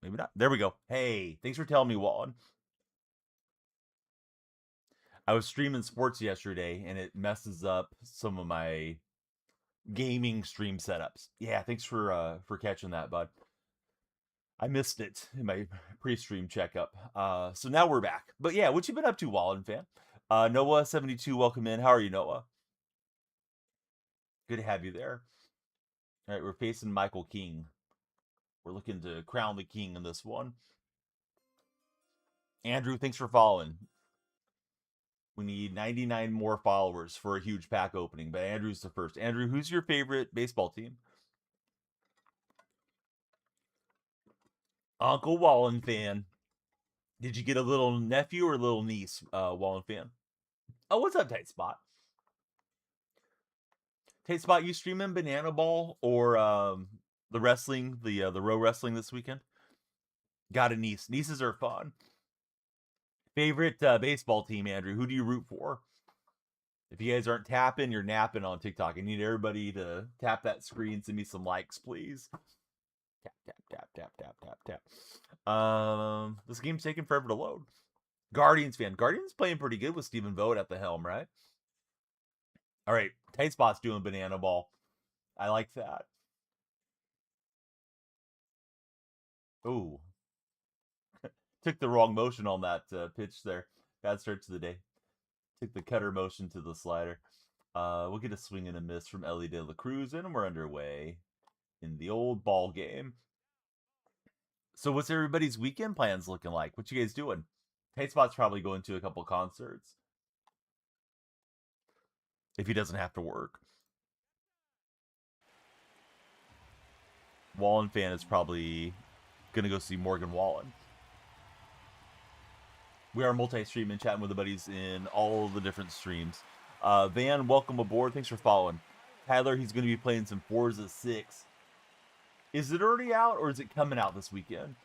Maybe not. There we go. Hey, thanks for telling me, Wallen. I was streaming sports yesterday, and it messes up some of my gaming stream setups. Yeah, thanks for catching that, bud. I missed it in my pre-stream checkup. So now we're back. But yeah, what you been up to, Wallen fan? Noah72, welcome in. How are you, Noah? Good to have you there. All right, we're facing Michael King. We're looking to crown the king in this one. Andrew, thanks for following. We need 99 more followers for a huge pack opening, but Andrew's the first. Andrew, who's your favorite baseball team? Uncle Wallen fan. Did you get a little nephew or a little niece, Wallen fan? Oh, what's up, Tight Spot? Tight Spot, you streaming Banana Ball or the wrestling, the row wrestling this weekend? Got a niece. Nieces are fun. Favorite baseball team, Andrew? Who do you root for? If you guys aren't tapping, you're napping on TikTok. I need everybody to tap that screen, send me some likes, please. Tap, tap, tap, tap, tap, tap, tap. This game's taking forever to load. Guardians fan. Guardians playing pretty good with Stephen Vogt at the helm, right? All right, Tight Spot's doing Banana Ball. I like that. Ooh. Took the wrong motion on that pitch there. Bad start to the day. Took the cutter motion to the slider. We'll get a swing and a miss from Ellie De La Cruz, and we're underway in the old ball game. So what's everybody's weekend plans looking like? What you guys doing? Tight Spot's probably going to a couple concerts. If he doesn't have to work. Wallen fan is probably going to go see Morgan Wallen. We are multi-streaming, chatting with the buddies in all the different streams. Van, welcome aboard. Thanks for following. Tyler, he's going to be playing some Forza 6. Is it already out or is it coming out this weekend?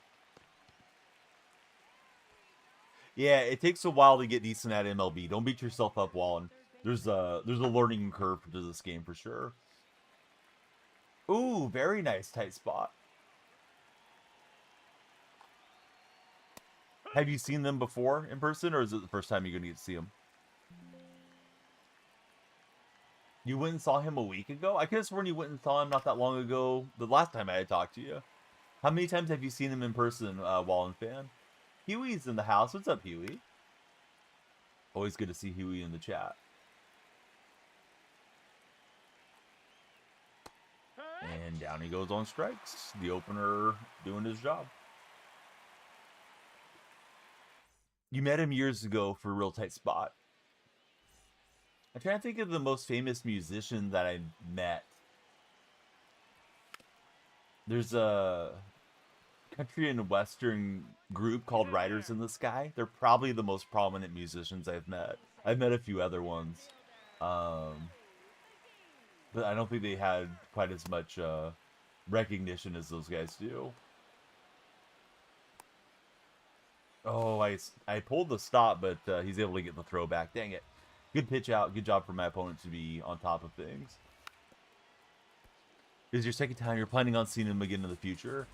Yeah, it takes a while to get decent at MLB. Don't beat yourself up, Wallen. There's a learning curve to this game for sure. Ooh, very nice Tight Spot. Have you seen them before in person, or is it the first time you're going to get to see them? You went and saw him a week ago? I could have sworn you went and saw him not that long ago, the last time I had talked to you. How many times have you seen him in person, Wallen fan? Huey's in the house. What's up, Huey? Always good to see Huey in the chat. And down he goes on strikes. The opener doing his job. You met him years ago for Real Tight Spot. I'm trying to think of the most famous musician that I met. There's a country and western group called Riders in the Sky. They're probably the most prominent musicians I've met. I've met a few other ones. But I don't think they had quite as much recognition as those guys do. Oh, I pulled the stop, but he's able to get the throw back. Dang it. Good pitch out. Good job for my opponent to be on top of things. This is your second time. You're planning on seeing him again in the future.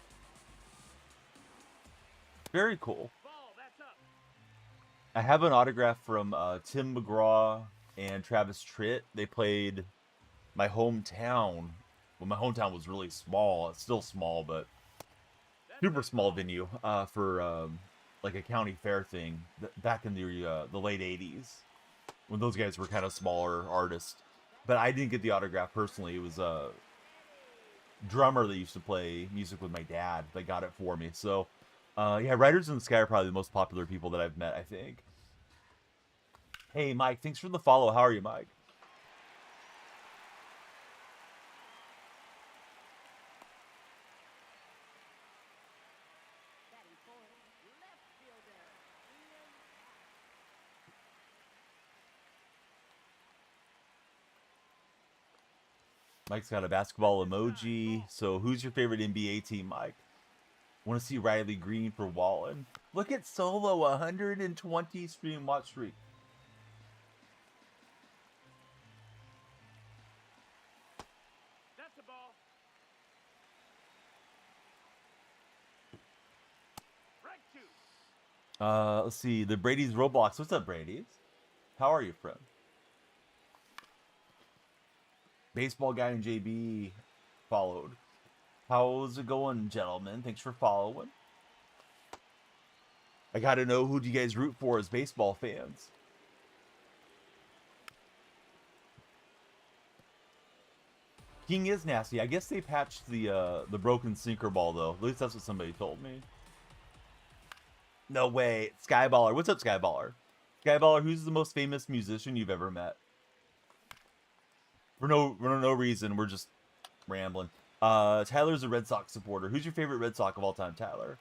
Very cool. I have an autograph from Tim McGraw and Travis Tritt. They played my hometown. Well, my hometown was really small. It's still small, but super small venue for like a county fair thing back in the late 80s when those guys were kind of smaller artists. But I didn't get the autograph personally. It was a drummer that used to play music with my dad that got it for me. So yeah, Riders in the Sky are probably the most popular people that I've met, I think. Hey, Mike, thanks for the follow. How are you, Mike? Mike's got a basketball emoji. So who's your favorite NBA team, Mike? Want to see Riley Green for Wallen? Look at Solo, 120 stream watch streak. Let's see. The Brady's Roblox. What's up, Brady's? How are you, friend? Baseball guy and JB followed. How's it going, gentlemen? Thanks for following. I gotta know, who do you guys root for as baseball fans? King is nasty. I guess they patched the broken sinker ball though. At least that's what somebody told me. No way. Skyballer. What's up, Skyballer? Skyballer, who's the most famous musician you've ever met? For no reason. We're just rambling. Tyler's a Red Sox supporter. Who's your favorite Red Sox of all time, Tyler?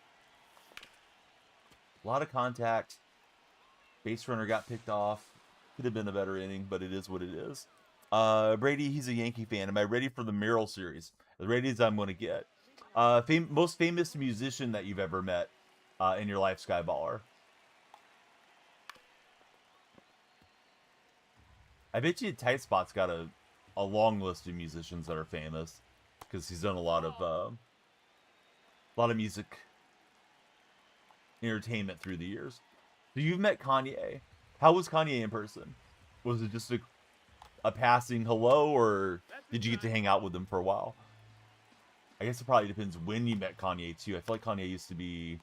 A lot of contact. Base runner got picked off. Could have been a better inning, but it is what it is. Brady, he's a Yankee fan. Am I ready for the Mural series? As ready as I'm going to get. Most famous musician that you've ever met in your life, Skyballer. I bet you Tight Spot's got a long list of musicians that are famous because he's done a lot of music entertainment through the years. So you've met Kanye. How was Kanye in person? Was it just a passing hello, or did you get to hang out with him for a while? I guess it probably depends when you met Kanye too. I feel like Kanye used to be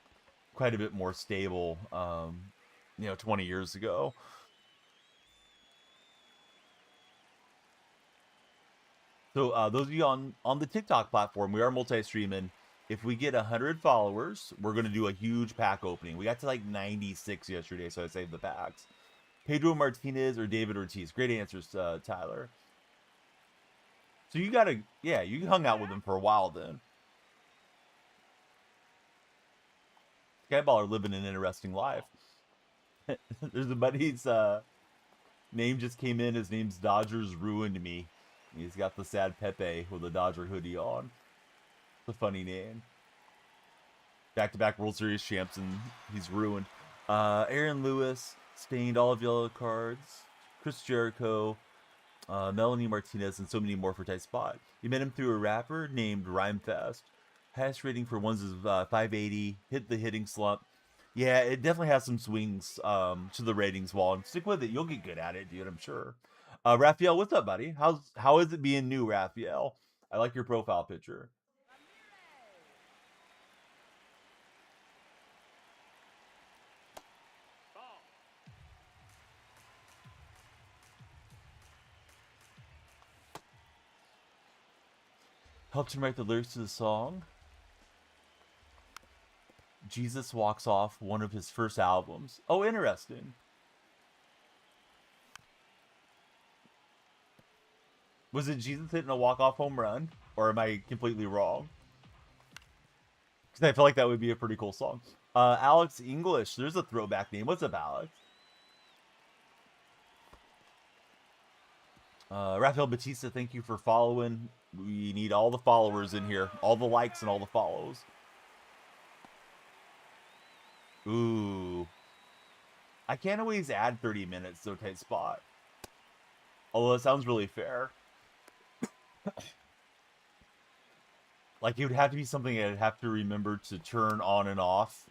quite a bit more stable, 20 years ago. So those of you on the TikTok platform, we are multi-streaming. If we get 100 followers, we're going to do a huge pack opening. We got to like 96 yesterday, so I saved the packs. Pedro Martinez or David Ortiz? Great answers, Tyler. So you hung out with him for a while then. Skyballer living an interesting life. There's a buddy's name just came in. His name's Dodgers Ruined Me. He's got the sad Pepe with a Dodger hoodie on. It's a funny name. Back-to-back World Series champs, and he's ruined. Aaron Lewis, stained all of yellow cards. Chris Jericho, Melanie Martinez, and so many more for Tight Spot. You met him through a rapper named Rhymefest. Highest rating for ones is 580. Hit the hitting slump. Yeah, it definitely has some swings to the ratings wall. And stick with it. You'll get good at it, dude, I'm sure. Raphael, what's up, buddy? How is it being new, Raphael? I like your profile picture. Helped him write the lyrics to the song. Jesus Walks Off, one of his first albums. Oh, interesting. Was it Jesus hitting a walk-off home run? Or am I completely wrong? Because I feel like that would be a pretty cool song. Alex English. There's a throwback name. What's up, Alex? Rafael Batista, thank you for following. We need all the followers in here. All the likes and all the follows. Ooh. I can't always add 30 minutes to a Tight Spot. Although it sounds really fair. Like, it would have to be something I'd have to remember to turn on and off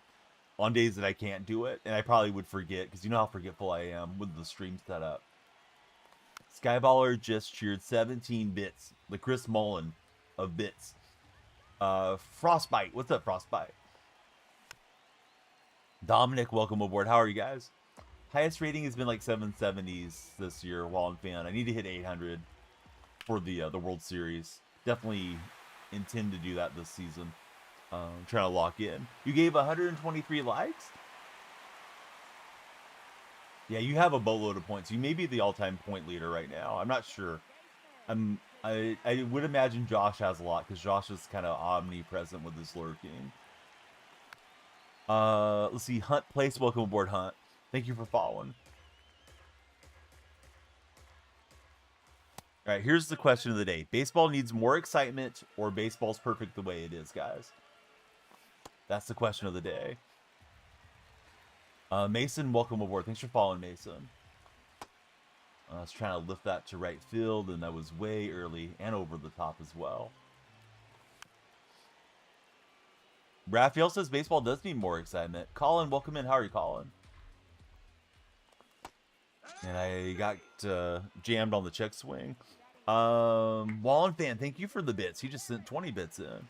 on days that I can't do it. And I probably would forget, because you know how forgetful I am with the stream setup. Skyballer just cheered 17 bits. The Chris Mullen of bits. Frostbite. What's up, Frostbite? Dominic, welcome aboard. How are you guys? Highest rating has been like 770s this year while I'm fan. I need to hit 800 for the World Series. Definitely intend to do that this season. I'm trying to lock in. You gave 123 likes? Yeah, you have a boatload of points. You may be the all-time point leader right now. I'm not sure. I would imagine Josh has a lot, because Josh is kind of omnipresent with his lurking. Let's see. Hunt Place, welcome aboard, Hunt. Thank you for following. All right, here's the question of the day. Baseball needs more excitement, or baseball's perfect the way it is, guys? That's the question of the day. Mason, welcome aboard. Thanks for following, Mason. I was trying to lift that to right field, and that was way early and over the top as well. Raphael says baseball does need more excitement. Colin, welcome in. How are you, Colin? And I got jammed on the check swing. Wallen fan, thank you for the bits. He just sent 20 bits in.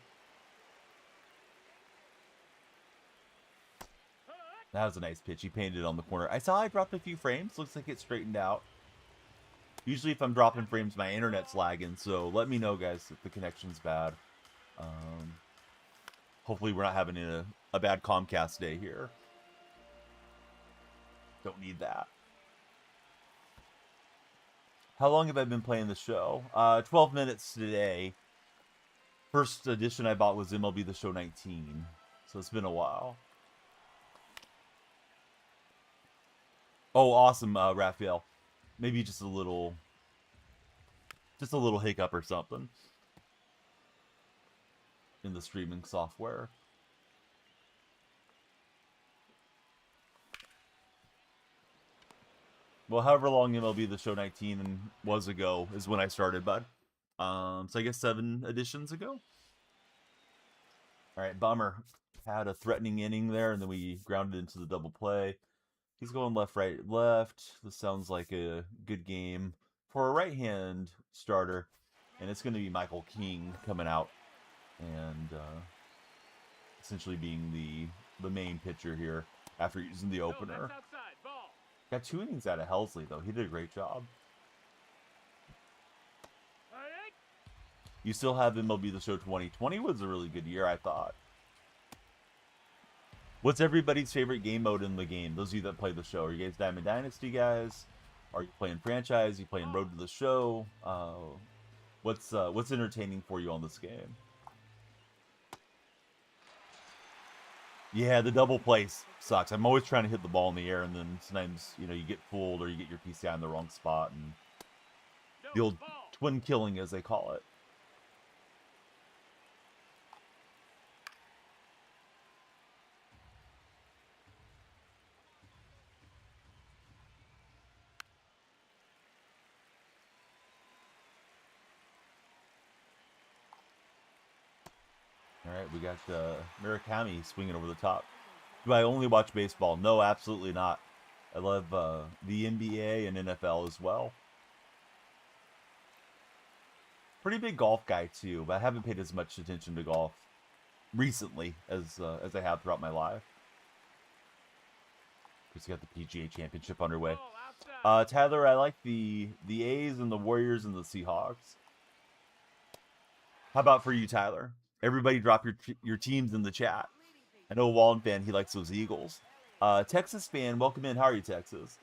That was a nice pitch. He painted it on the corner. I saw I dropped a few frames. Looks like it straightened out. Usually if I'm dropping frames, my internet's lagging. So let me know, guys, if the connection's bad. Hopefully we're not having a bad Comcast day here. Don't need that. How long have I been playing the show? 12 minutes today. First edition I bought was MLB The Show 19. So it's been a while. Oh, awesome, Raphael. Maybe just a little hiccup or something in the streaming software. Well, however long MLB The Show 19 was ago is when I started, bud. So I guess 7 editions ago. All right, bummer. Had a threatening inning there, and then we grounded into the double play. He's going left, right, left. This sounds like a good game for a right-hand starter. And it's going to be Michael King coming out and essentially being the main pitcher here after using the opener. Got 2 innings out of Helsley, though. He did a great job. You still have MLB The Show 2020 was a really good year, I thought. What's everybody's favorite game mode in the game? Those of you that play the show. Are you guys Diamond Dynasty guys? Are you playing franchise? Are you playing Road to the Show? What's entertaining for you on this game? Yeah, the double play sucks. I'm always trying to hit the ball in the air, and then sometimes, you know, you get fooled or you get your PCI in the wrong spot, and the old twin killing, as they call it. All right, we got Murakami swinging over the top. Do I only watch baseball? No, absolutely not. I love the NBA and NFL as well. Pretty big golf guy too, but I haven't paid as much attention to golf recently as I have throughout my life. Just got the PGA Championship underway. Tyler, I like the A's and the Warriors and the Seahawks. How about for you, Tyler? Everybody drop your teams in the chat. I know Wallen fan, he likes those Eagles. Texas fan, welcome in. How are you, Texas?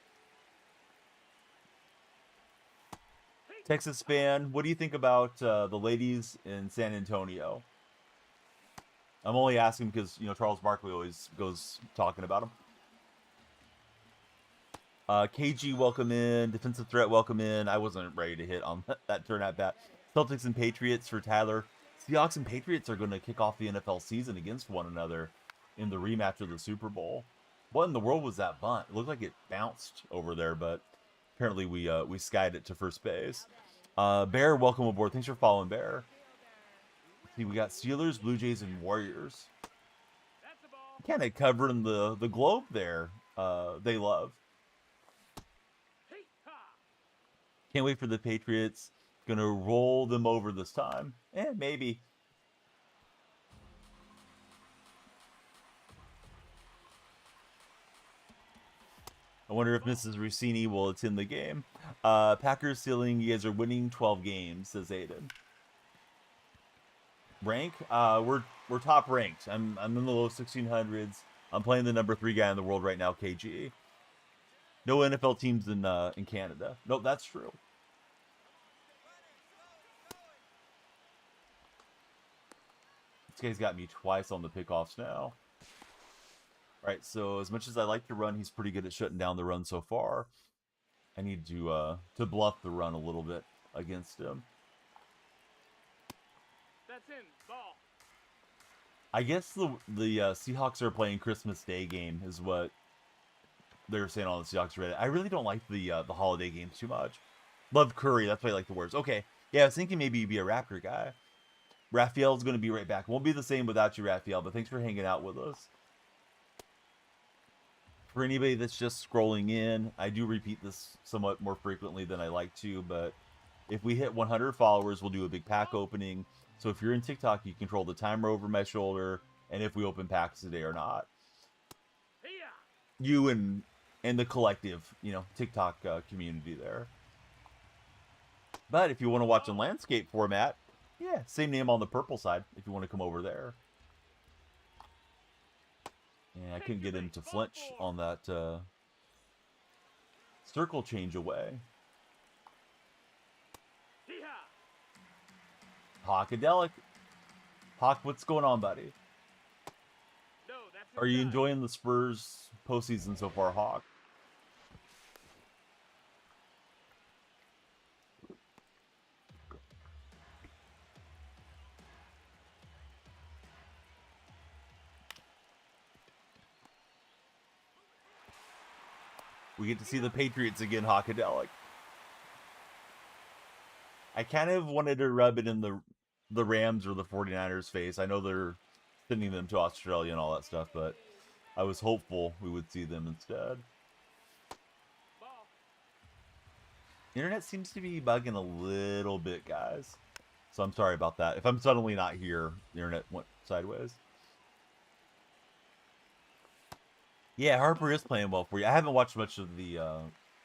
Texas fan, what do you think about the ladies in San Antonio? I'm only asking because, you know, Charles Barkley always goes talking about them. KG, welcome in. Defensive threat, welcome in. I wasn't ready to hit on that turn at bat. Celtics and Patriots for Tyler. Seahawks and Patriots are going to kick off the NFL season against one another in the rematch of the Super Bowl. What in the world was that bunt? It looked like it bounced over there, but apparently we skied it to first base. Bear, welcome aboard. Thanks for following, Bear. See, we got Steelers, Blue Jays, and Warriors. Kind of covering the globe there. They love. Can't wait for the Patriots. Gonna roll them over this time. Maybe. I wonder if Mrs. Rossini will attend the game. Packers ceiling, you guys are winning 12 games, says Aiden. Rank? We're top ranked. I'm in the low 1600s. I'm playing the number 3 guy in the world right now, KG. No NFL teams in Canada. Nope, that's true. This guy's got me twice on the pickoffs now. All right, so as much as I like to run, he's pretty good at shutting down the run so far. I need to bluff the run a little bit against him. That's in ball. I guess the Seahawks are playing Christmas Day game is what they're saying on the Seahawks Reddit. I really don't like the holiday games too much. Love Curry, that's why I like the words. Okay, yeah, I was thinking maybe you'd be a Raptor guy. Raphael's going to be right back. Won't be the same without you, Raphael, but thanks for hanging out with us. For anybody that's just scrolling in, I do repeat this somewhat more frequently than I like to, but if we hit 100 followers, we'll do a big pack opening. So if you're in TikTok, you control the timer over my shoulder, and if we open packs today or not. You and the collective, you know, TikTok community there. But if you want to watch in landscape format, yeah, same name on the purple side if you want to come over there. Yeah, I couldn't get him to flinch on that circle change away. Hawkadelic. Hawk, what's going on, buddy? Are you enjoying the Spurs postseason so far, Hawk? We get to see the Patriots again, Hawkadelic. I kind of wanted to rub it in the Rams or the 49ers face. I know they're sending them to Australia and all that stuff, but I was hopeful we would see them instead. Internet seems to be bugging a little bit, guys. So I'm sorry about that. If I'm suddenly not here, the internet went sideways. Yeah, Harper is playing well for you. I haven't watched much of the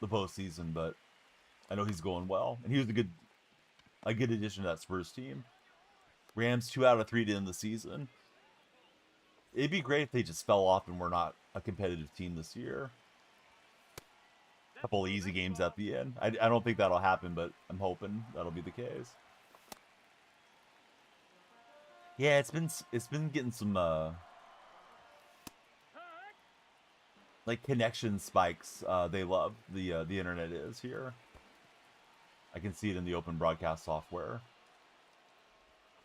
postseason, but I know he's going well, and he was a good addition to that Spurs team. Rams 2 out of 3 to end the season. It'd be great if they just fell off and we're not a competitive team this year. A couple of easy games at the end. I don't think that'll happen, but I'm hoping that'll be the case. Yeah, it's been getting some like connection spikes. They love the internet is here. I can see it in the open broadcast software.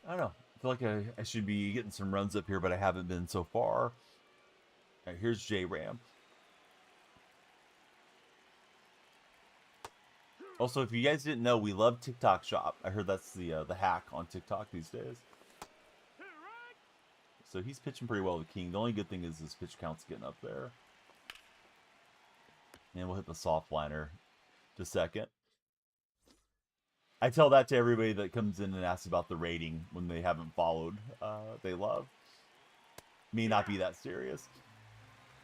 I don't know. I feel like I should be getting some runs up here, but I haven't been so far. All right, here's J-Ram. Also, if you guys didn't know, we love TikTok Shop. I heard that's the hack on TikTok these days. So he's pitching pretty well with King. The only good thing is his pitch count's getting up there. And we'll hit the soft liner just a second. I tell that to everybody that comes in and asks about the rating when they haven't followed. They love. May not be that serious.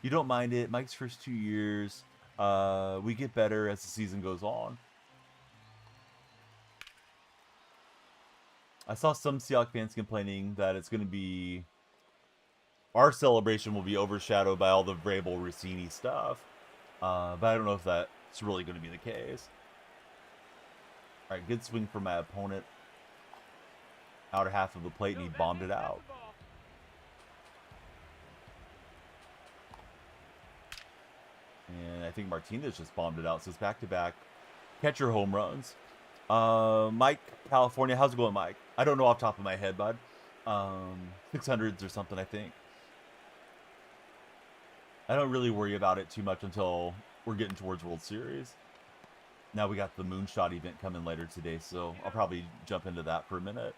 You don't mind it. Mike's first 2 years. We get better as the season goes on. I saw some Seahawks fans complaining that it's going to be... Our celebration will be overshadowed by all the Vrabel Rossini stuff. But I don't know if that's really going to be the case. Alright, good swing for my opponent. Outer half of the plate, and he bombed it out. And I think Martinez just bombed it out. So it's back-to-back catcher home runs. Mike, California. How's it going, Mike? I don't know off the top of my head, bud. 600s or something, I think. I don't really worry about it too much until we're getting towards World Series. Now we got the Moonshot event coming later today, so I'll probably jump into that for a minute.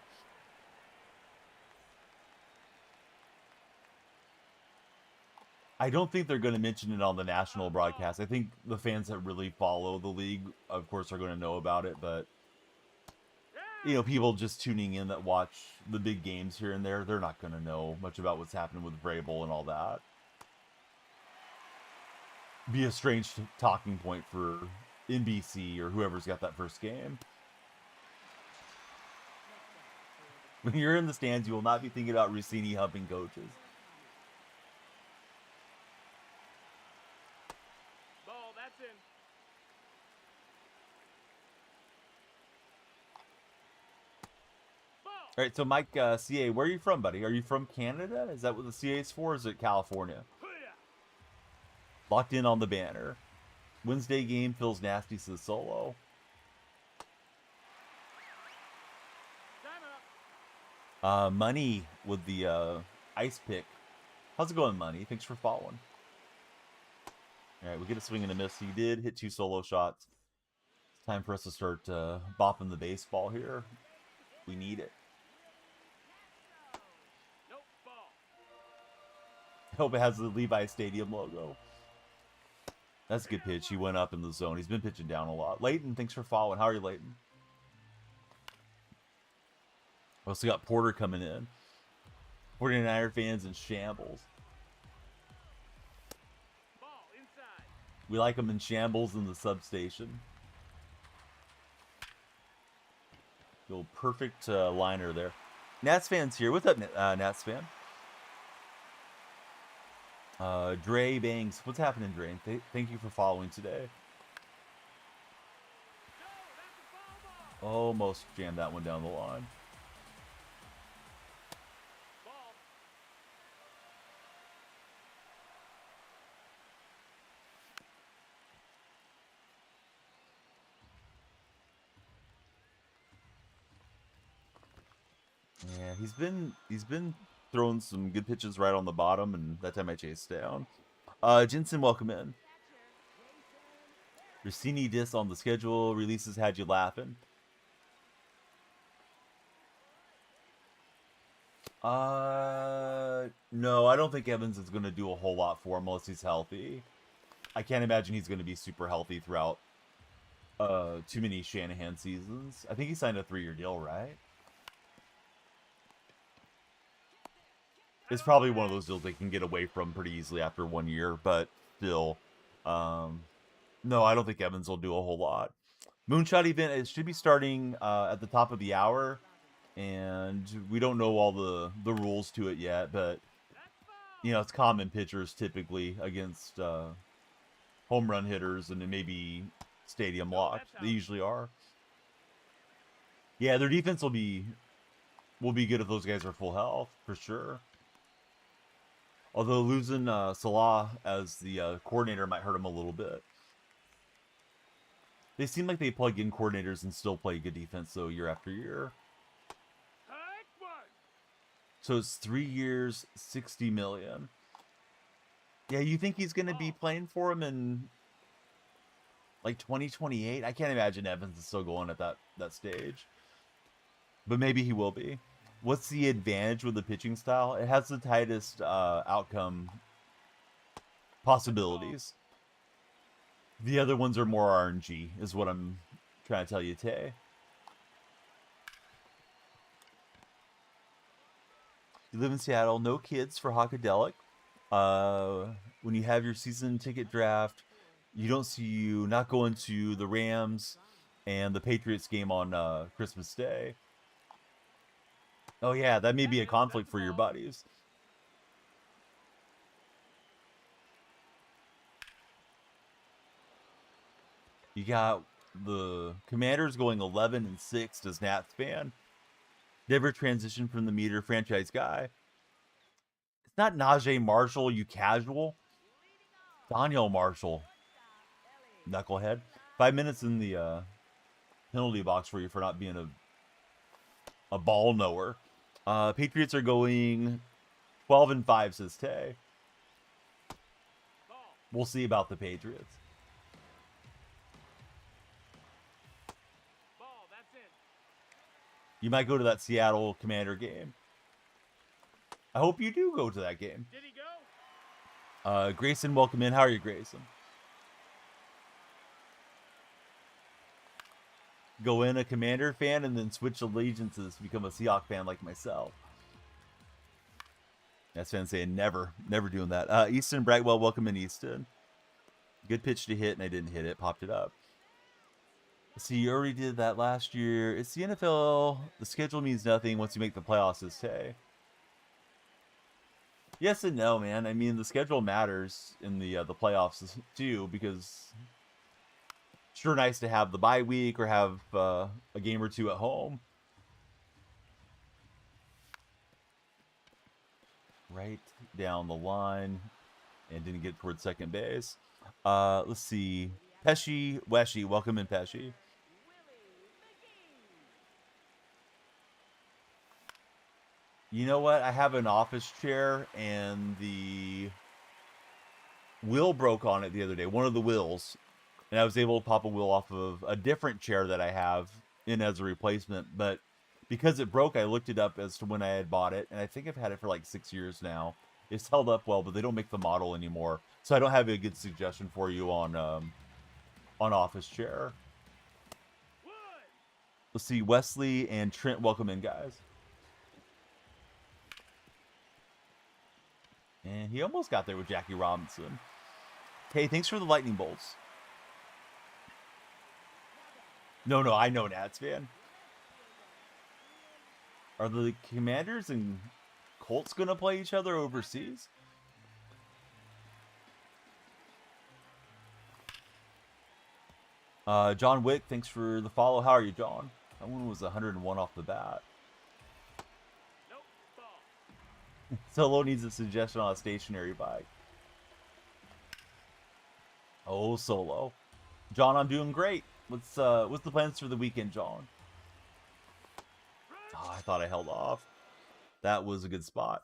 I don't think they're going to mention it on the national broadcast. I think the fans that really follow the league, of course, are going to know about it, but you know, people just tuning in that watch the big games here and there, they're not going to know much about what's happening with Vrabel and all that. Be a strange talking point for NBC or whoever's got that first game. When you're in the stands, you will not be thinking about Rossini humping coaches. Ball, that's in. Ball. All right, so Mike, CA, where are you from, buddy? Are you from Canada? Is that what the CA is for, or is it California? Locked in on the banner. Wednesday game feels nasty, says Solo. Money with the ice pick. How's it going, Money? Thanks for following. All right, we get a swing and a miss. He did hit 2 solo shots. It's time for us to start bopping the baseball here. We need it. hope it has the Levi Stadium logo. That's a good pitch. He went up in the zone. He's been pitching down a lot. Leighton, thanks for following. How are you, Leighton? Also got Porter coming in. 49er fans in shambles. Ball inside. We like them in shambles in the substation. Little perfect liner there. Nats fans here. What's up, Nats fan? Dre Banks. What's happening, Dre? Thank you for following today. Almost jammed that one down the line. Ball. Yeah, he's been throwing some good pitches right on the bottom, and that time I chased down. Jensen, welcome in. Rossini diss on the schedule releases had you laughing. No, I don't think Evans is going to do a whole lot for him unless he's healthy. I can't imagine he's going to be super healthy throughout too many Shanahan seasons. I think he signed a 3-year deal, right? It's probably one of those deals they can get away from pretty easily after 1 year, but still, no, I don't think Evans will do a whole lot. Moonshot Event, it should be starting at the top of the hour, and we don't know all the rules to it yet, but, you know, it's common pitchers typically against home run hitters, and then maybe stadium locked. They usually are. Yeah, their defense will be good if those guys are full health, for sure. Although losing Salah as the coordinator might hurt him a little bit. They seem like they plug in coordinators and still play good defense, though, year after year. So it's 3 years, $60 million. Yeah, you think he's going to be playing for him in, like, 2028? I can't imagine Evans is still going at that stage. But maybe he will be. What's the advantage with the pitching style? It has the tightest outcome possibilities. The other ones are more RNG, is what I'm trying to tell you, Tay. You live in Seattle, no kids for Hockadelic. When you have your season ticket draft, you don't see you not going to the Rams and the Patriots game on Christmas Day. Oh yeah, that may be a conflict for your buddies. You got the Commanders going 11-6. Does Nats fan? Never transitioned from the meter franchise guy. It's not Najee Marshall, you casual. Donyell Marshall. Knucklehead. 5 minutes in the penalty box for you for not being a ball knower. Patriots are going 12-5, says Tay. We'll see about the Patriots. Ball, that's it. You might go to that Seattle Commander game. I hope you do go to that game. Did he go? Grayson, welcome in. How are you, Grayson? Go in a Commander fan and then switch allegiances to become a Seahawk fan like myself. That's fan saying never doing that. Easton Bragwell, welcome in, Easton. Good pitch to hit, and I didn't hit it. Popped it up. See, you already did that last year. It's the NFL. The schedule means nothing once you make the playoffs, says Tay. Yes and no, man. I mean, the schedule matters in the playoffs too, because sure nice to have the bye week or have a game or two at home. Right down the line and didn't get towards second base. Let's see. Pesci, Weshy, welcome in, Pesci. You know what? I have an office chair and the wheel broke on it the other day. One of the wheels. And I was able to pop a wheel off of a different chair that I have in as a replacement. But because it broke, I looked it up as to when I had bought it. And I think I've had it for like 6 years now. It's held up well, but they don't make the model anymore. So I don't have a good suggestion for you on office chair. Wood. Let's see, Wesley and Trent, welcome in, guys. And he almost got there with Jackie Robinson. Hey, thanks for the lightning bolts. No, I know Nats fan. Are the Commanders and Colts gonna play each other overseas? John Wick, thanks for the follow. How are you, John? That one was 101 off the bat. Nope. Ball. Solo needs a suggestion on a stationary bike. Oh, Solo. John, I'm doing great. What's the plans for the weekend, John? Oh, I thought I held off. That was a good spot.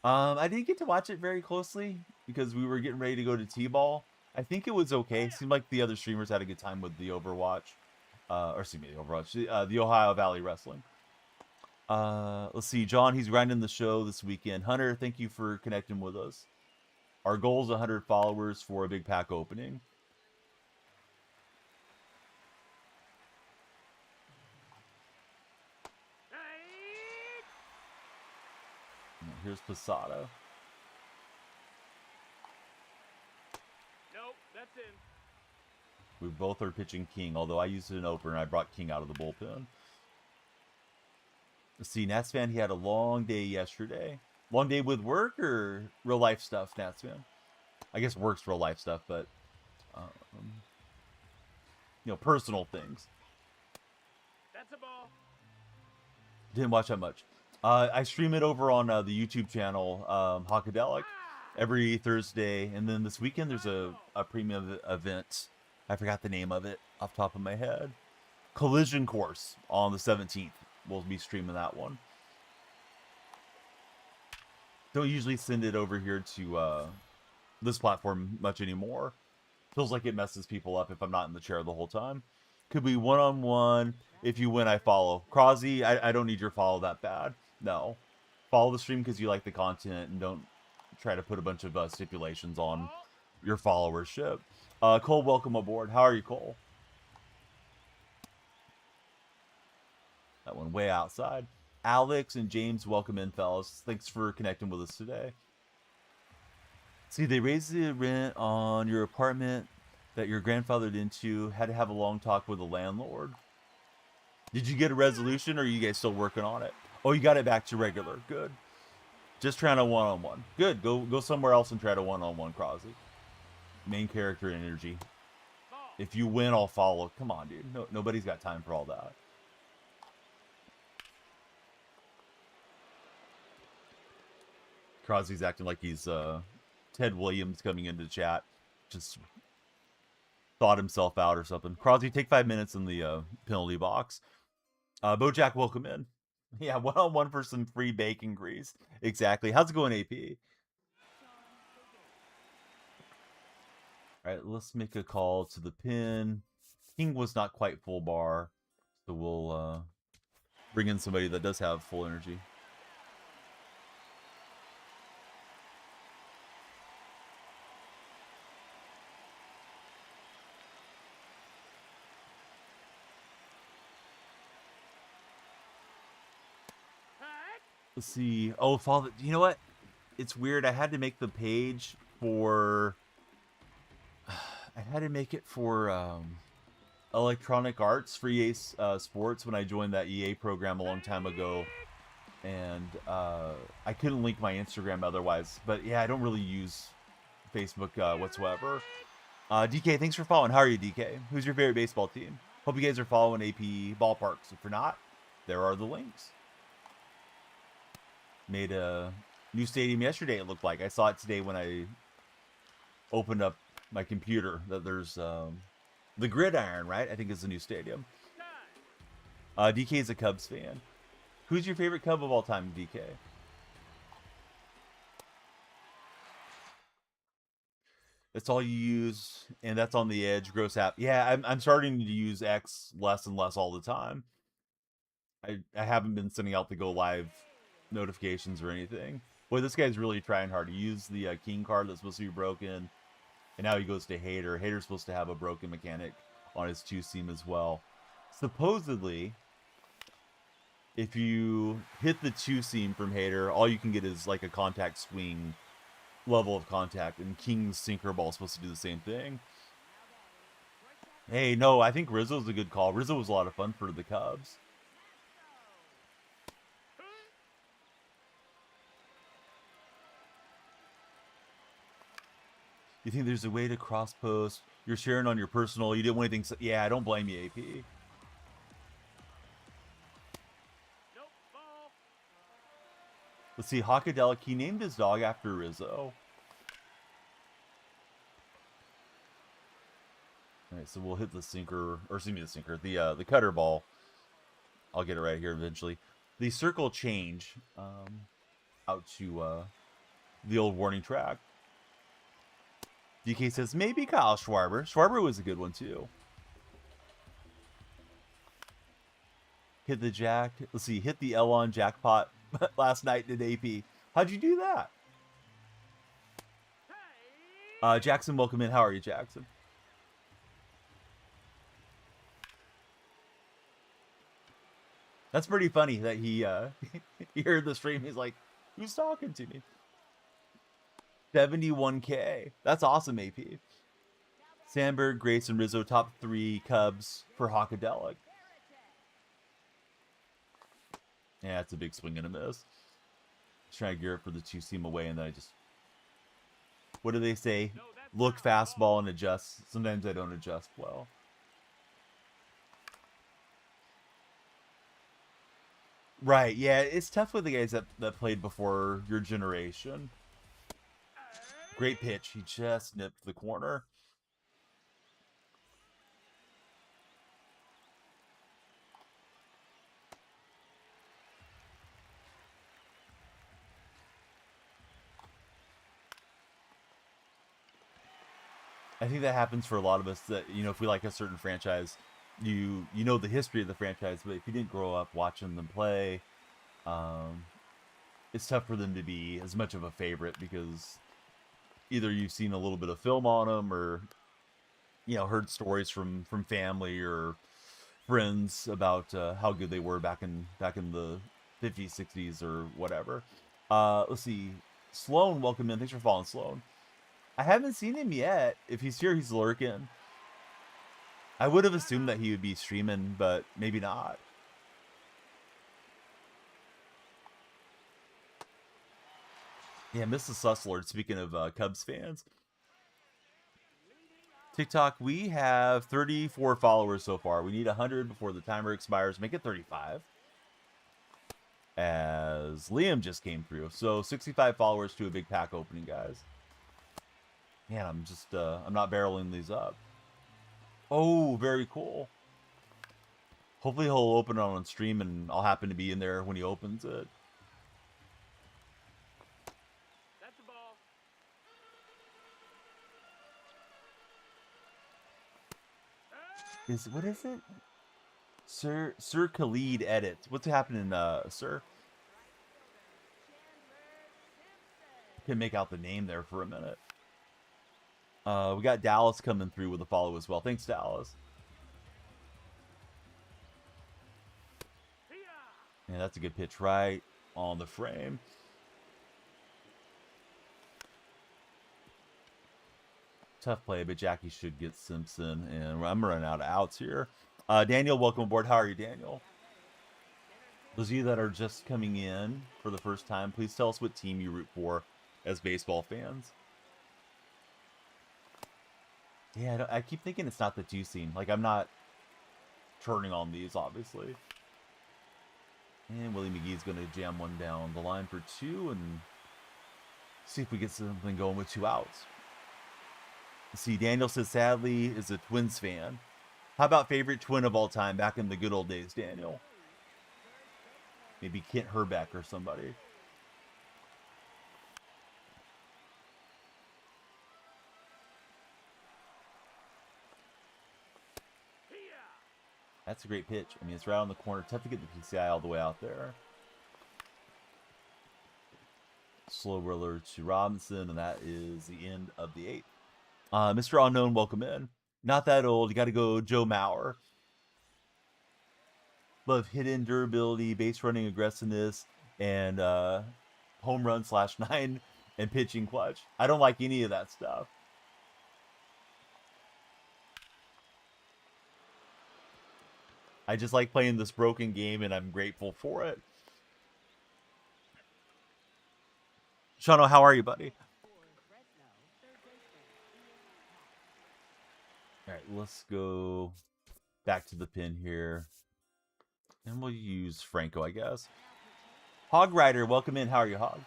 I didn't get to watch it very closely because we were getting ready to go to T-ball. I think it was okay. It seemed like the other streamers had a good time with the Overwatch. Or excuse me, the Overwatch. The Ohio Valley Wrestling. Let's see. John, he's grinding the show this weekend. Hunter, thank you for connecting with us. Our goal is 100 followers for a big pack opening. Right. Here's Posada. Nope. That's in. We both are pitching King, although I used an opener and I brought King out of the bullpen. Let's see, Nats fan, he had a long day yesterday. Long day with work or real life stuff, Nats fan? I guess work's real life stuff, but personal things. That's a ball. Didn't watch that much. I stream it over on the YouTube channel, Hawkadelic, every Thursday, and then this weekend there's a premium event. I forgot the name of it off the top of my head. Collision Course on the 17th. We'll be streaming that one. Don't usually send it over here to this platform much anymore. Feels like it messes people up if I'm not in the chair the whole time. Could be one-on-one. If you win, I follow. Crosby, I don't need your follow that bad. No. Follow the stream because you like the content and don't try to put a bunch of stipulations on your followership. Cole, welcome aboard. How are you, Cole? That one way outside. Alex and James, welcome in, fellas. Thanks for connecting with us today. See, they raised the rent on your apartment that your grandfathered into. Had to have a long talk with the landlord. Did you get a resolution, or are you guys still working on it? Oh, you got it back to regular. Good. Just trying a one-on-one. Good. Go somewhere else and try to one-on-one, Crosby. Main character energy. If you win, I'll follow. Come on, dude. Nobody's got time for all that. Crosby's acting like he's Ted Williams coming into chat. Just thought himself out or something. Crosby, take 5 minutes in the penalty box. Bojack, welcome in. Yeah, one-on-one for some free bacon grease. Exactly. How's it going, AP? All right, let's make a call to the pin. King was not quite full bar, so we'll bring in somebody that does have full energy. Let's see. Oh, follow. You know what? It's weird. I had to make the page for. I had to make it for Electronic Arts for EA Sports when I joined that EA program a long time ago, and I couldn't link my Instagram otherwise. But yeah, I don't really use Facebook whatsoever. DK, thanks for following. How are you, DK? Who's your favorite baseball team? Hope you guys are following AP Ballparks. If you're not, there are the links. Made a new stadium yesterday, it looked like. I saw it today when I opened up my computer that there's the Gridiron, right? I think is the new stadium. DK is a Cubs fan. Who's your favorite Cub of all time, DK? That's all you use, and that's on the edge. Gross app. Yeah, I'm starting to use X less and less all the time. I haven't been sending out the go live notifications or anything. Boy, this guy's really trying hard. He used the king card that's supposed to be broken, and now he goes to Hater. Hater's supposed to have a broken mechanic on his two-seam as well. Supposedly, if you hit the two-seam from Hater, all you can get is like a contact swing level of contact, and King's sinker ball is supposed to do the same thing. Hey, no, I think Rizzo's a good call. Rizzo was a lot of fun for the Cubs. You think there's a way to cross post? You're sharing on your personal. You didn't want anything. Yeah, I don't blame you, AP. Nope, ball. Let's see, Hockadelic. He named his dog after Rizzo. All right, so we'll hit the sinker, or excuse me, the sinker, the cutter ball. I'll get it right here eventually. The circle change out to the old warning track. DK says, maybe Kyle Schwarber. Schwarber was a good one, too. Hit the jack. Let's see, hit the L on jackpot last night in AP. How'd you do that? Jackson, welcome in. How are you, Jackson? That's pretty funny that he he heard the stream. He's like, who's talking to me? 71K. That's awesome, AP. Sandberg, Grayson, Rizzo, top 3 Cubs for Hockadelic. Yeah, it's a big swing and a miss. Trying to gear up for the two-seam away, and then I just... What do they say? Look fastball and adjust. Sometimes I don't adjust well. Right, yeah, it's tough with the guys that played before your generation. Great pitch. He just nipped the corner. I think that happens for a lot of us that, you know, if we like a certain franchise, you know the history of the franchise, but if you didn't grow up watching them play, it's tough for them to be as much of a favorite because either you've seen a little bit of film on them or, you know, heard stories from family or friends about how good they were back in the 50s, 60s, or whatever. Let's see. Sloan, welcome in. Thanks for following, Sloan. I haven't seen him yet. If he's here, he's lurking. I would have assumed that he would be streaming, but maybe not. Yeah, Mrs. Susslord, speaking of Cubs fans. TikTok, we have 34 followers so far. We need 100 before the timer expires. Make it 35. As Liam just came through. So 65 followers to a big pack opening, guys. Man, I'm just, I'm not barreling these up. Oh, very cool. Hopefully he'll open it on stream and I'll happen to be in there when he opens it. That's a ball. What is it? Sir Khalid edits. What's happening, sir? Can make out the name there for a minute. We got Dallas coming through with a follow as well. Thanks, Dallas. Yeah, that's a good pitch right on the frame. Tough play, but Jackie should get Simpson, and I'm running out of outs here. Daniel, welcome aboard. How are you, Daniel? Those of you that are just coming in for the first time, please tell us what team you root for as baseball fans. Yeah, I keep thinking it's not the two-seam. Like, I'm not turning on these, obviously. And Willie McGee's going to jam one down the line for 2 and see if we get something going with 2 outs. See, Daniel says, sadly, is a Twins fan. How about favorite Twin of all time back in the good old days, Daniel? Maybe Kent Herbeck or somebody. That's a great pitch. I mean, it's right on the corner. Tough to get the PCI all the way out there. Slow roller to Robinson, and that is the end of the 8th. Mr. Unknown, welcome in. Not that old. You got to go Joe Mauer. Love hidden durability, base running aggressiveness, and home run /9 and pitching clutch. I don't like any of that stuff. I just like playing this broken game, and I'm grateful for it. Shano, how are you, buddy? All right, let's go back to the pin here. And we'll use Franco, I guess. Hog Rider, welcome in. How are you, Hog?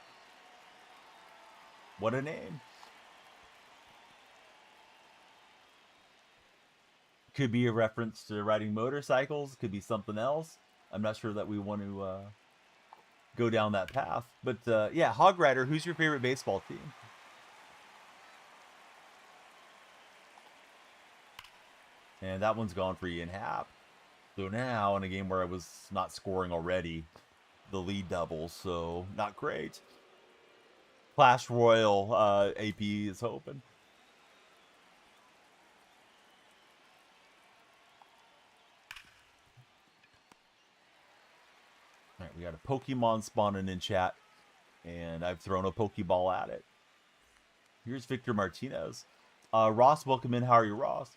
What a name. Could be a reference to riding motorcycles. Could be something else. I'm not sure that we want to go down that path. But yeah, Hog Rider, who's your favorite baseball team? And that one's gone for Ian Happ. So now, in a game where I was not scoring already, the lead doubles, so not great. Clash Royale AP is open. All right, we got a Pokemon spawning in chat, and I've thrown a Pokeball at it. Here's Victor Martinez. Ross, welcome in. How are you, Ross?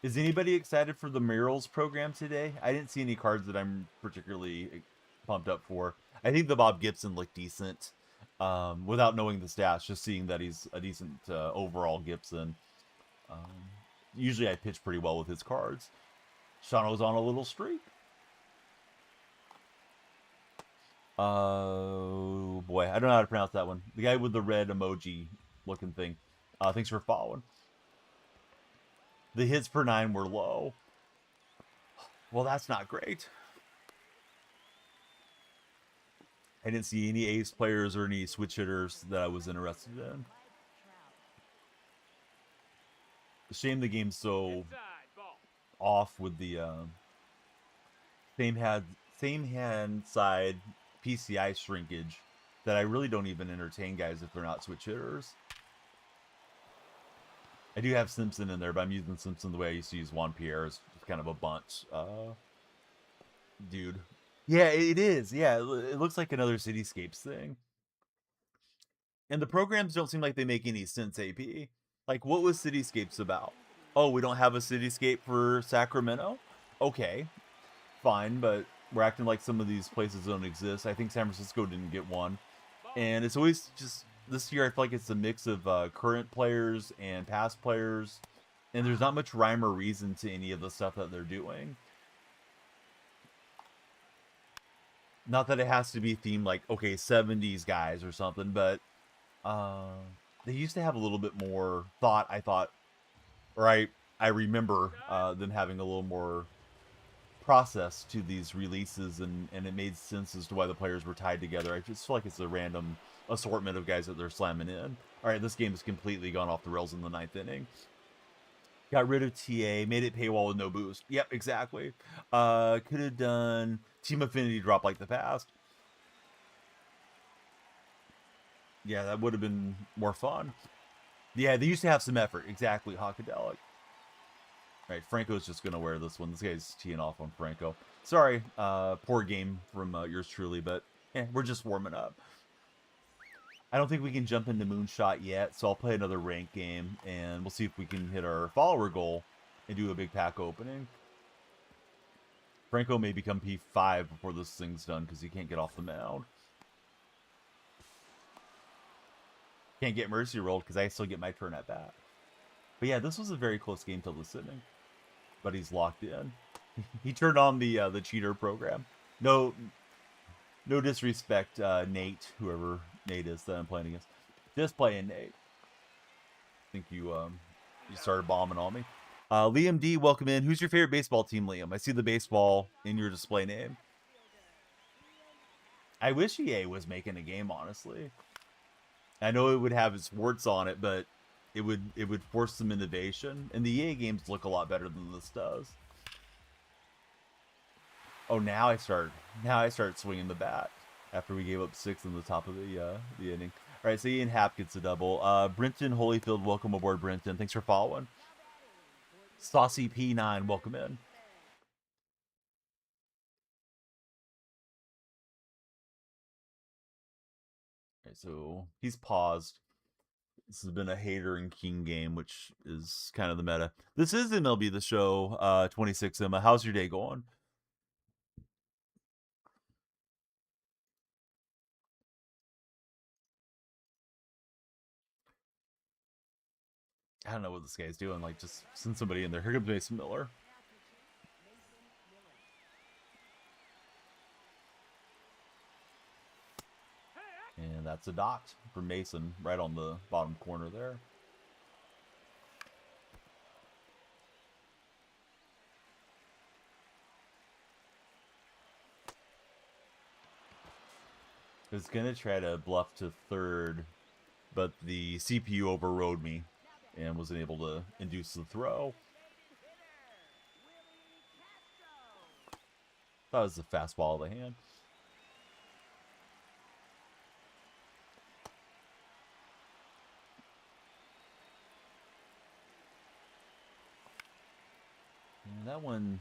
Is anybody excited for the Murals program today? I didn't see any cards that I'm particularly pumped up for. I think the Bob Gibson looked decent without knowing the stats, just seeing that he's a decent overall Gibson. Usually I pitch pretty well with his cards. Shano's on a little streak. Oh boy, I don't know how to pronounce that one. The guy with the red emoji looking thing. Thanks for following. The hits per 9 were low. Well, that's not great. I didn't see any ace players or any switch hitters that I was interested in. Shame the game's so off with the same hand side PCI shrinkage that I really don't even entertain guys if they're not switch hitters. I do have Simpson in there, but I'm using Simpson the way I used to use Juan Pierre as kind of a bunch. Dude. Yeah, it is. Yeah, it looks like another Cityscapes thing. And the programs don't seem like they make any sense, AP. Like, what was Cityscapes about? Oh, we don't have a Cityscape for Sacramento? Okay, fine, but we're acting like some of these places don't exist. I think San Francisco didn't get one. And it's always just... This year, I feel like it's a mix of current players and past players, and there's not much rhyme or reason to any of the stuff that they're doing. Not that it has to be themed like, okay, 70s guys or something, but they used to have a little bit more thought, I thought, or I remember them having a little more process to these releases, and it made sense as to why the players were tied together. I just feel like it's a random assortment of guys that they're slamming in. All right, this game has completely gone off the rails in the 9th inning. Got rid of TA, made it paywall with no boost. Yep, exactly. Could have done Team Affinity drop like the past. Yeah, that would have been more fun. Yeah, they used to have some effort. Exactly, Hawkadelic. All right, Franco's just going to wear this one. This guy's teeing off on Franco. Sorry, poor game from yours truly, but we're just warming up. I don't think we can jump into Moonshot yet, so I'll play another rank game, and we'll see if we can hit our follower goal and do a big pack opening. Franco may become P5 before this thing's done, because he can't get off the mound. Can't get Mercy rolled, because I still get my turn at bat. But yeah, this was a very close game till this inning. But he's locked in. He turned on the cheater program. No disrespect, Nate, whoever Nate is that I'm playing against. Just playing Nate. I think you started bombing on me. Liam D, welcome in. Who's your favorite baseball team, Liam? I see the baseball in your display name. I wish EA was making a game, honestly. I know it would have its warts on it, but it would force some innovation. And the EA games look a lot better than this does. Oh, now I start swinging the bat. after we gave up 6 in the top of the inning. All right, so Ian Happ gets a double. Brenton Holyfield, welcome aboard, Brenton. Thanks for following. Saucy P9, welcome in. All right, so he's paused. This has been a Hater and King game, which is kind of the meta. This is MLB The Show 26, Emma. How's your day going? I don't know what this guy's doing. Like, just send somebody in there. Here comes Mason Miller. And that's a dot for Mason right on the bottom corner there. I was going to try to bluff to third, but the CPU overrode me and wasn't able to induce the throw. That was the fastball of the hand. And that one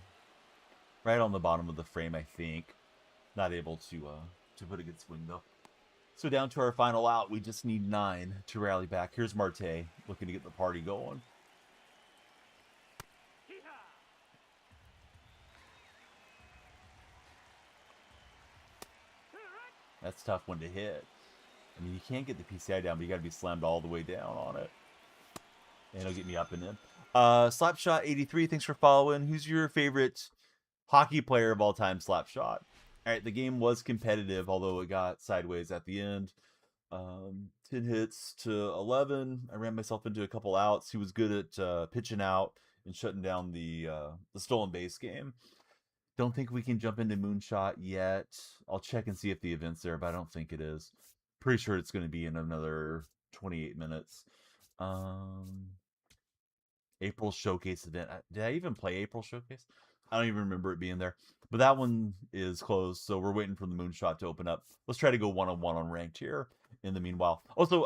right on the bottom of the frame, I think. Not able to put a good swing though. So down to our final out. We just need 9 to rally back. Here's Marte looking to get the party going. That's a tough one to hit. I mean, you can't get the PCI down, but you got to be slammed all the way down on it. And it'll get me up and in. Slapshot83, thanks for following. Who's your favorite hockey player of all time, Slapshot? All right, the game was competitive, although it got sideways at the end. 10 hits to 11. I ran myself into a couple outs. He was good at pitching out and shutting down the stolen base game. Don't think we can jump into Moonshot yet. I'll check and see if the event's there, but I don't think it is. Pretty sure it's going to be in another 28 minutes. April Showcase event. Did I even play April Showcase? I don't even remember it being there. But that one is closed, so we're waiting for the Moonshot to open up. Let's try to go one-on-one on ranked here in the meanwhile. Also,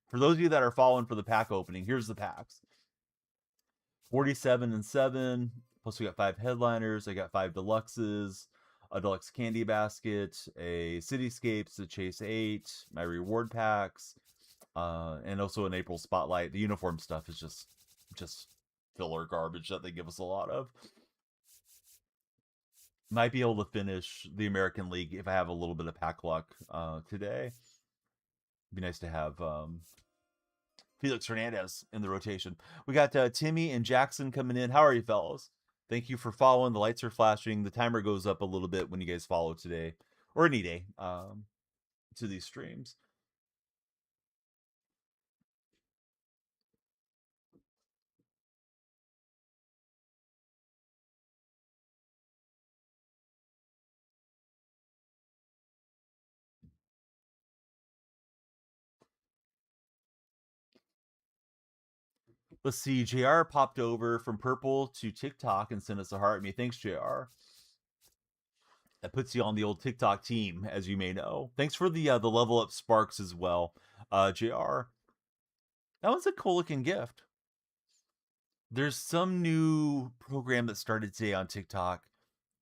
for those of you that are following for the pack opening, here's the packs. 47 and 7. Plus we got 5 headliners. I got 5 deluxes, a deluxe candy basket, a cityscapes, a chase 8, my reward packs, and also an April spotlight. The uniform stuff is just filler garbage that they give us a lot of. Might be able to finish the American League if I have a little bit of pack luck today. Be nice to have Felix Hernandez in the rotation. We got Timmy and Jackson coming in. How are you, fellas? Thank you for following. The lights are flashing. The timer goes up a little bit when you guys follow today, or any day, to these streams. Let's see. JR popped over from purple to TikTok and sent us a heart. Me, thanks, JR. That puts you on the old TikTok team, as you may know. Thanks for the level up sparks as well, JR. That was a cool looking gift. There's some new program that started today on TikTok.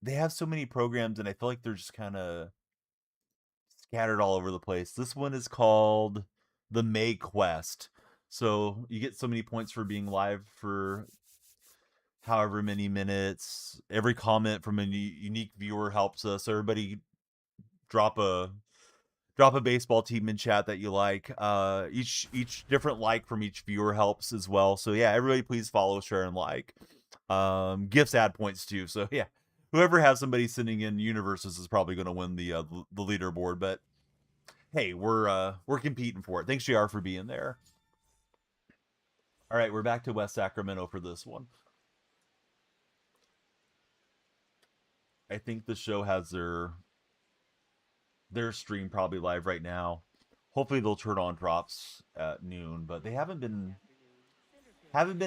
They have so many programs, and I feel like they're just kind of scattered all over the place. This one is called the May Quest. So you get so many points for being live for however many minutes. Every comment from a unique viewer helps us. Everybody drop a baseball team in chat that you like. Each different like from each viewer helps as well. So yeah, everybody please follow, share, and like. Gifts add points too. So yeah, whoever has somebody sending in universes is probably going to win the leaderboard. But hey, we're competing for it. Thanks, JR, for being there. All right, we're back to West Sacramento for this one. I think the show has their stream probably live right now. Hopefully they'll turn on drops at noon, but they haven't been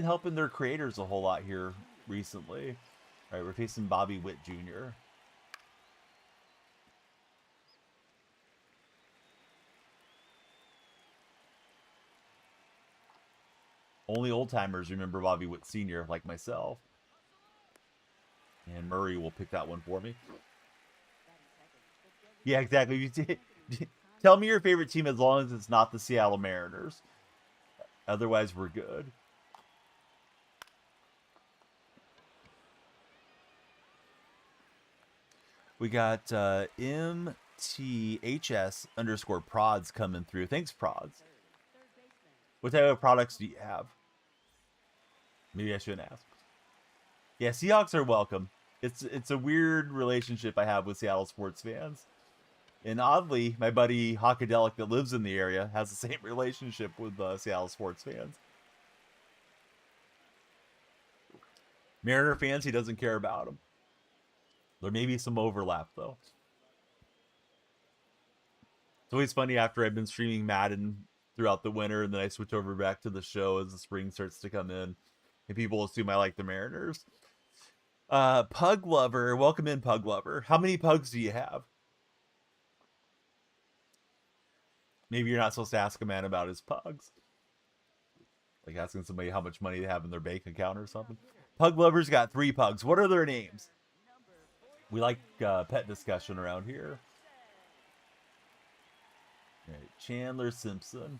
helping their creators a whole lot here recently. All right, we're facing Bobby Witt Jr. Only old timers remember Bobby Witt Sr. like myself. And Murray will pick that one for me. Yeah, exactly. Tell me your favorite team as long as it's not the Seattle Mariners. Otherwise, we're good. We got MTHS_prods coming through. Thanks, prods. What type of products do you have? Maybe I shouldn't ask. Yeah, Seahawks are welcome. It's a weird relationship I have with Seattle sports fans. And oddly, my buddy Hockadelic that lives in the area has the same relationship with Seattle sports fans. Mariner fans, he doesn't care about them. There may be some overlap, though. It's always funny after I've been streaming Madden throughout the winter, and then I switch over back to the show as the spring starts to come in, and people assume I like the Mariners. Pug Lover, welcome in, Pug Lover. How many pugs do you have? Maybe you're not supposed to ask a man about his pugs. Like asking somebody how much money they have in their bank account or something. Pug Lover's got 3 pugs. What are their names? We like pet discussion around here. All right, Chandler Simpson.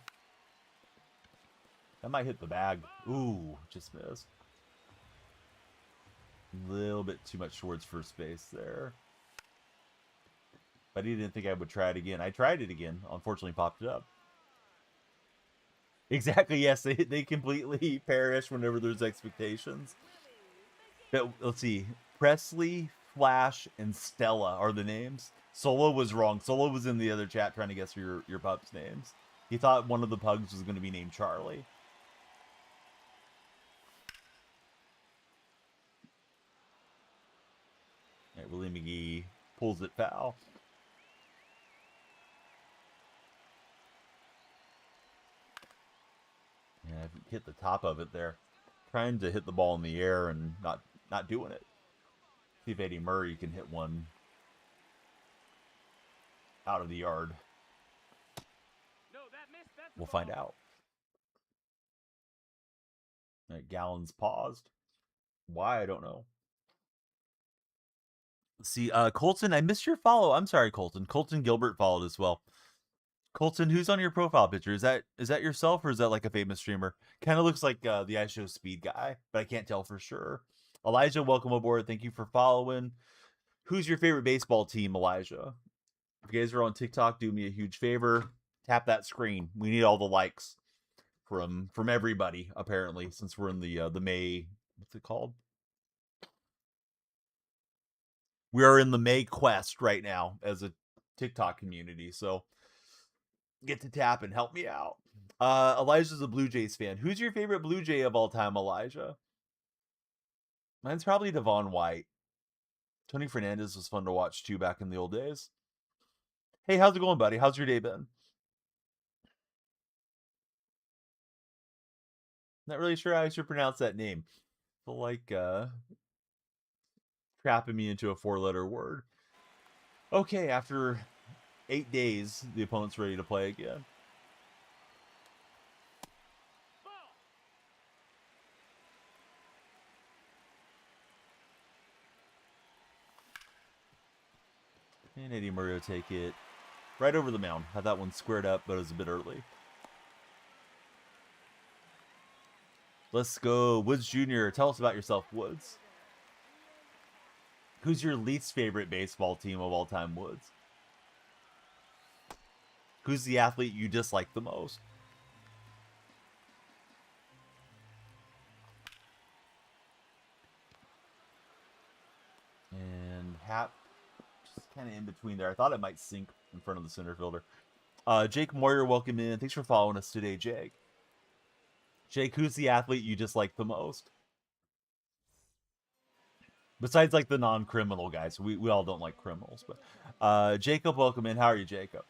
That might hit the bag. Ooh, just missed. A little bit too much towards first base there. But he didn't think I would try it again. I tried it again. Unfortunately, popped it up. Exactly, yes. They completely perish whenever there's expectations. But let's see. Presley, Flash, and Stella are the names. Solo was wrong. Solo was in the other chat trying to guess your pup's names. He thought one of the pugs was going to be named Charlie. All right, Willie McGee pulls it foul. Yeah, I've hit the top of it there. Trying to hit the ball in the air and not doing it. See if Eddie Murray can hit one out of the yard. No, that missed. That's the We'll ball. find out. All right, Gallons paused. Why, I don't know. See, Colton, I missed your follow. I'm sorry, Colton. Colton Gilbert followed as well. Colton, who's on your profile picture? Is that yourself or is that like a famous streamer? Kind of looks like the I Show Speed guy, but I can't tell for sure. Elijah, welcome aboard. Thank you for following. Who's your favorite baseball team, Elijah? If you guys are on TikTok, do me a huge favor. Tap that screen. We need all the likes from everybody, apparently, since we're in the May, what's it called? We are in the May quest right now as a TikTok community, so get to tap and help me out. Elijah's a Blue Jays fan. Who's your favorite Blue Jay of all time, Elijah? Mine's probably Devon White. Tony Fernandez was fun to watch too back in the old days. Hey, how's it going, buddy? How's your day been? Not really sure how I should pronounce that name. I feel like trapping me into a 4-letter word. Okay, after 8 days, the opponent's ready to play again. Ball. And Eddie Murray will take it right over the mound. Had that one squared up, but it was a bit early. Let's go. Woods Jr., tell us about yourself, Woods. Who's your least favorite baseball team of all time, Woods? Who's the athlete you dislike the most? And Hap, just kind of in between there. I thought it might sink in front of the center fielder. Jake Moyer, welcome in. Thanks for following us today, Jake. Jake, who's the athlete you dislike the most? Besides, like, the non-criminal guys. We all don't like criminals. But Jacob, welcome in. How are you, Jacob?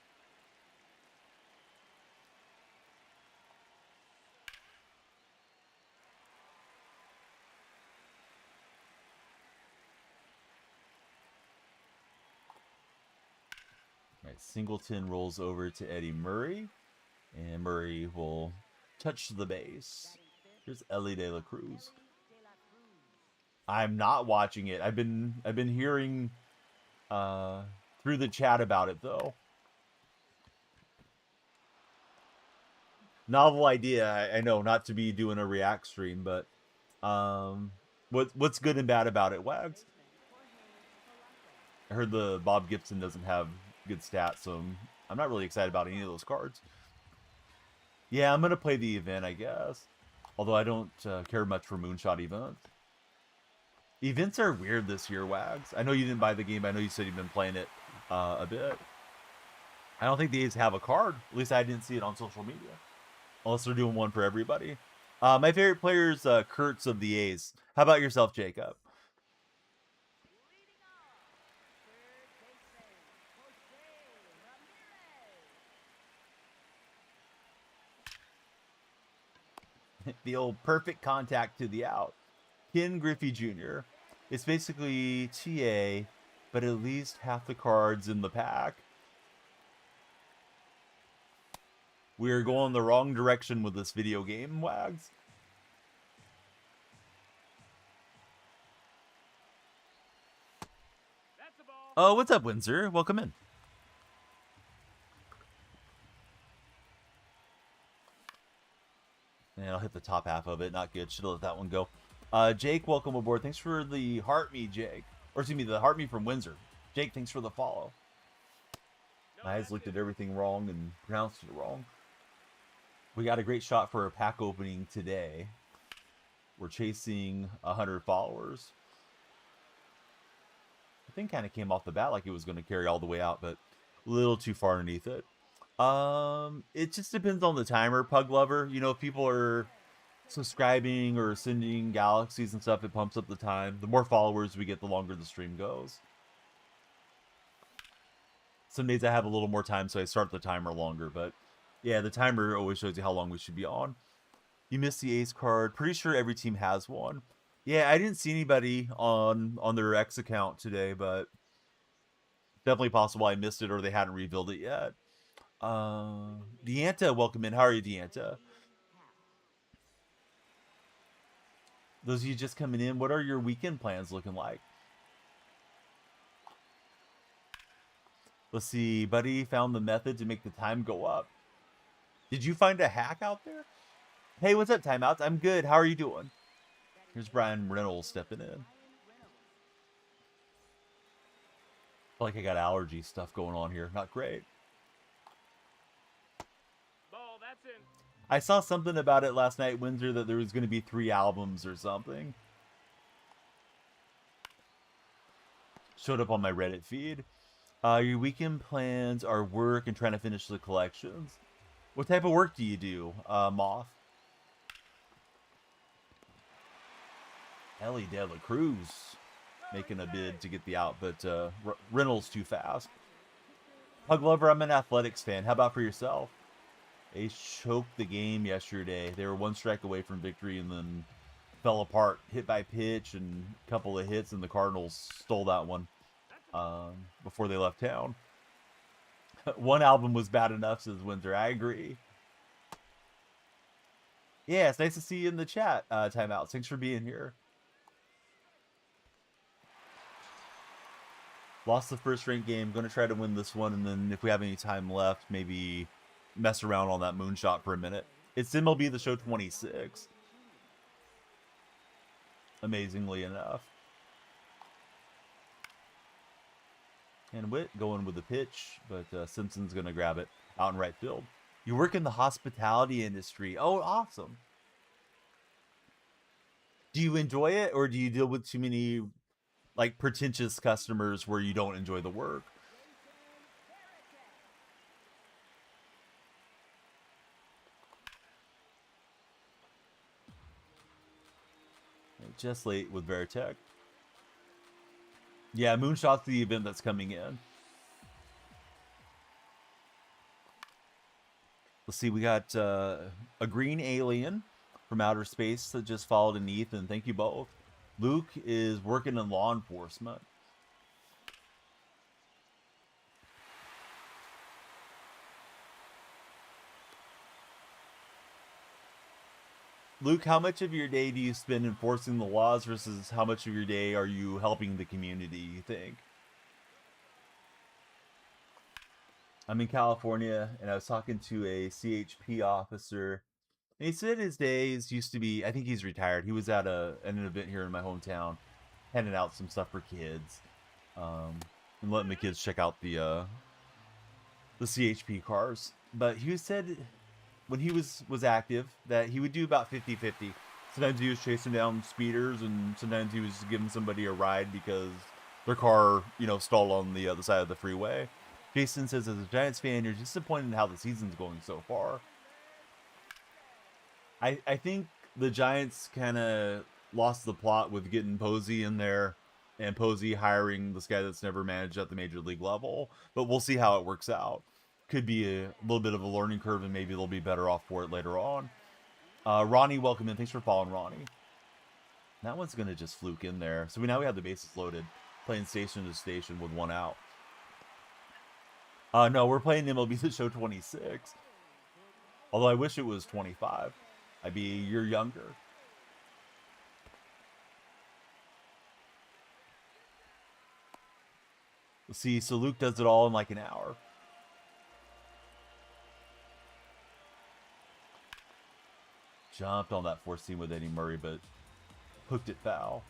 All right, Singleton rolls over to Eddie Murray. And Murray will touch the base. Here's Ellie De La Cruz. I'm not watching it. I've been hearing through the chat about it though. Novel idea. I know, not to be doing a react stream, but what's good and bad about it, Wags? I heard the Bob Gibson doesn't have good stats, so I'm not really excited about any of those cards. Yeah, I'm gonna play the event, I guess. Although I don't care much for Moonshot events. Events are weird this year, Wags. I know you didn't buy the game, but I know you said you've been playing it a bit. I don't think the A's have a card. At least I didn't see it on social media. Unless they're doing one for everybody. My favorite player is Kurtz of the A's. How about yourself, Jacob? The old perfect contact to the out. Ken Griffey Jr. It's basically TA, but at least half the cards in the pack. We're going the wrong direction with this video game, Wags. Oh, what's up, Windsor? Welcome in. And I'll hit the top half of it. Not good. Should have let that one go. Jake, welcome aboard. Thanks for the heart me, Jake. Or excuse me, the heart me from Windsor. Jake, thanks for the follow. My eyes looked at everything wrong and pronounced it wrong. We got a great shot for a pack opening today. We're chasing 100 followers. The thing kind of came off the bat like it was going to carry all the way out, but a little too far underneath it. It just depends on the timer, Pug Lover. You know, if people are subscribing or sending galaxies and stuff, it pumps up the time. The more followers we get, the longer the stream goes. Some days I have a little more time, so I start the timer longer, but yeah, the timer always shows you how long we should be on. You missed the ace card. Pretty sure every team has one. Yeah, I didn't see anybody on their X account today, but definitely possible I missed it or they hadn't revealed it yet. Deanta, welcome in. How are you, Deanta? Those of you just coming in, what are your weekend plans looking like? Let's see. Buddy found the method to make the time go up. Did you find a hack out there? Hey, what's up, Timeouts? I'm good. How are you doing? Here's Brian Reynolds stepping in. I feel like I got allergy stuff going on here. Not great. Ball, that's in. I saw something about it last night, Windsor, that there was going to be 3 albums or something. Showed up on my Reddit feed. Your weekend plans are work and trying to finish the collections. What type of work do you do, Moth? Ellie De La Cruz making a bid to get the out, but Reynolds too fast. Pug Lover, I'm an athletics fan. How about for yourself? They choked the game yesterday. They were 1 strike away from victory and then fell apart. Hit by pitch and a couple of hits, and the Cardinals stole that one before they left town. 1 album was bad enough, says Windsor. I agree. Yeah, it's nice to see you in the chat, Timeouts. Thanks for being here. Lost the first ranked game. Going to try to win this one, and then if we have any time left, maybe mess around on that moonshot for a minute. It's MLB The Show 26. Amazingly enough. And Witt going with the pitch, but Simpson's going to grab it out in right field. You work in the hospitality industry. Oh, awesome. Do you enjoy it, or do you deal with too many like pretentious customers where you don't enjoy the work? Just late with Veritech. Yeah, Moonshot's the event that's coming in. Let's see, we got a green alien from outer space that just followed an Ethan. Thank you both. Luke is working in law enforcement. Luke, how much of your day do you spend enforcing the laws versus how much of your day are you helping the community, you think? I'm in California, and I was talking to a CHP officer, and he said his days used to be, I think he's retired. He was at an event here in my hometown, handing out some stuff for kids, and letting the kids check out the CHP cars. But he said when he was active that he would do about 50-50. Sometimes he was chasing down speeders, and sometimes he was just giving somebody a ride because their car, stalled on the other side of the freeway. Jason says, as a Giants fan, you're disappointed in how the season's going so far. I think the Giants kind of lost the plot with getting Posey in there, and Posey hiring this guy that's never managed at the major league level. But we'll see how it works out. Could be a little bit of a learning curve, and maybe they'll be better off for it later on. Ronnie, welcome in. Thanks for following, Ronnie. That one's going to just fluke in there. So now we have the bases loaded, playing station to station with one out. No, we're playing MLB The Show 26. Although I wish it was 25. I'd be a year younger. Let's see, so Luke does it all in like an hour. Jumped on that fourth seam with Eddie Murray, but hooked it foul.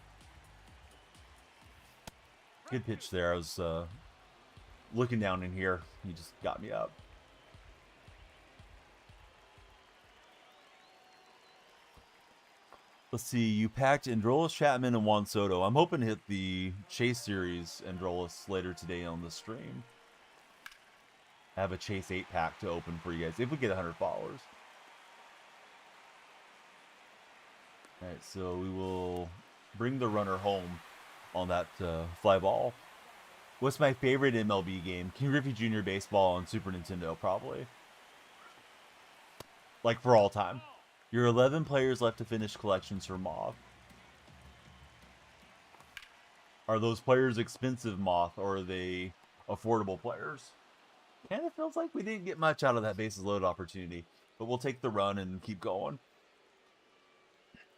Good pitch there. I was looking down in here. He just got me up. Let's see. You packed Androlis Chapman and Juan Soto. I'm hoping to hit the Chase Series Androlis later today on the stream. I have a Chase 8-pack to open for you guys if we get 100 followers. Alright, so we will bring the runner home on that fly ball. What's my favorite MLB game? King Griffey Jr. Baseball on Super Nintendo, probably. Like for all time. Your 11 players left to finish collections for Moth. Are those players expensive, Moth, or are they affordable players? Kind of feels like we didn't get much out of that bases loaded opportunity, but we'll take the run and keep going.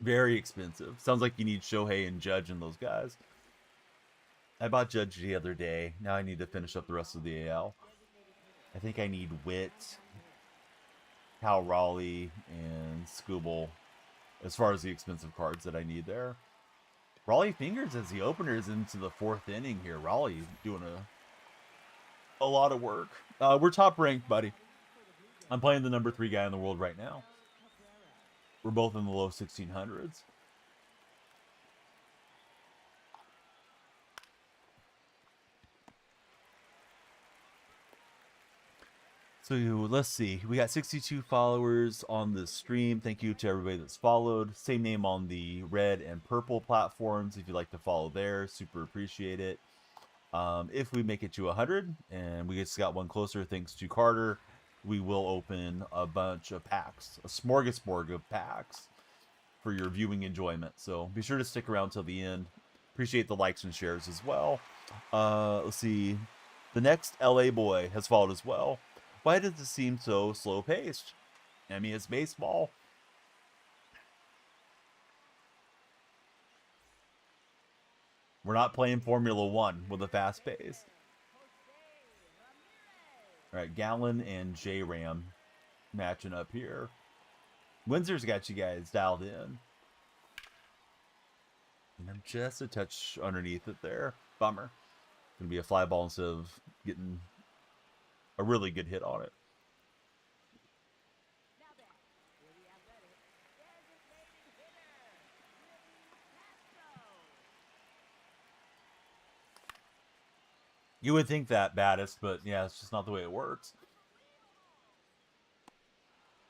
Very expensive. Sounds like you need Shohei and Judge and those guys. I bought Judge the other day. Now I need to finish up the rest of the AL. I think I need Witt, Cal Raleigh, and Scooble as far as the expensive cards that I need there. Raleigh Fingers as the openers into the 4th inning here. Raleigh doing a lot of work. We're top ranked, buddy. I'm playing the number 3 guy in the world right now. We're both in the low 1600s. So let's see. We got 62 followers on the stream. Thank you to everybody that's followed. Same name on the red and purple platforms. If you'd like to follow there, super appreciate it. If we make it to 100 and we just got one closer, thanks to Carter, we will open a bunch of packs, a smorgasbord of packs for your viewing enjoyment. So be sure to stick around till the end. Appreciate the likes and shares as well. Let's see. The next LA boy has followed as well. Why does it seem so slow-paced? I mean, it's baseball. We're not playing Formula One with a fast pace. All right, Gallon and J-Ram matching up here. Windsor's got you guys dialed in. And I'm just a touch underneath it there. Bummer. Gonna be a fly ball instead of getting a really good hit on it. You would think that, Baddest, but yeah, it's just not the way it works.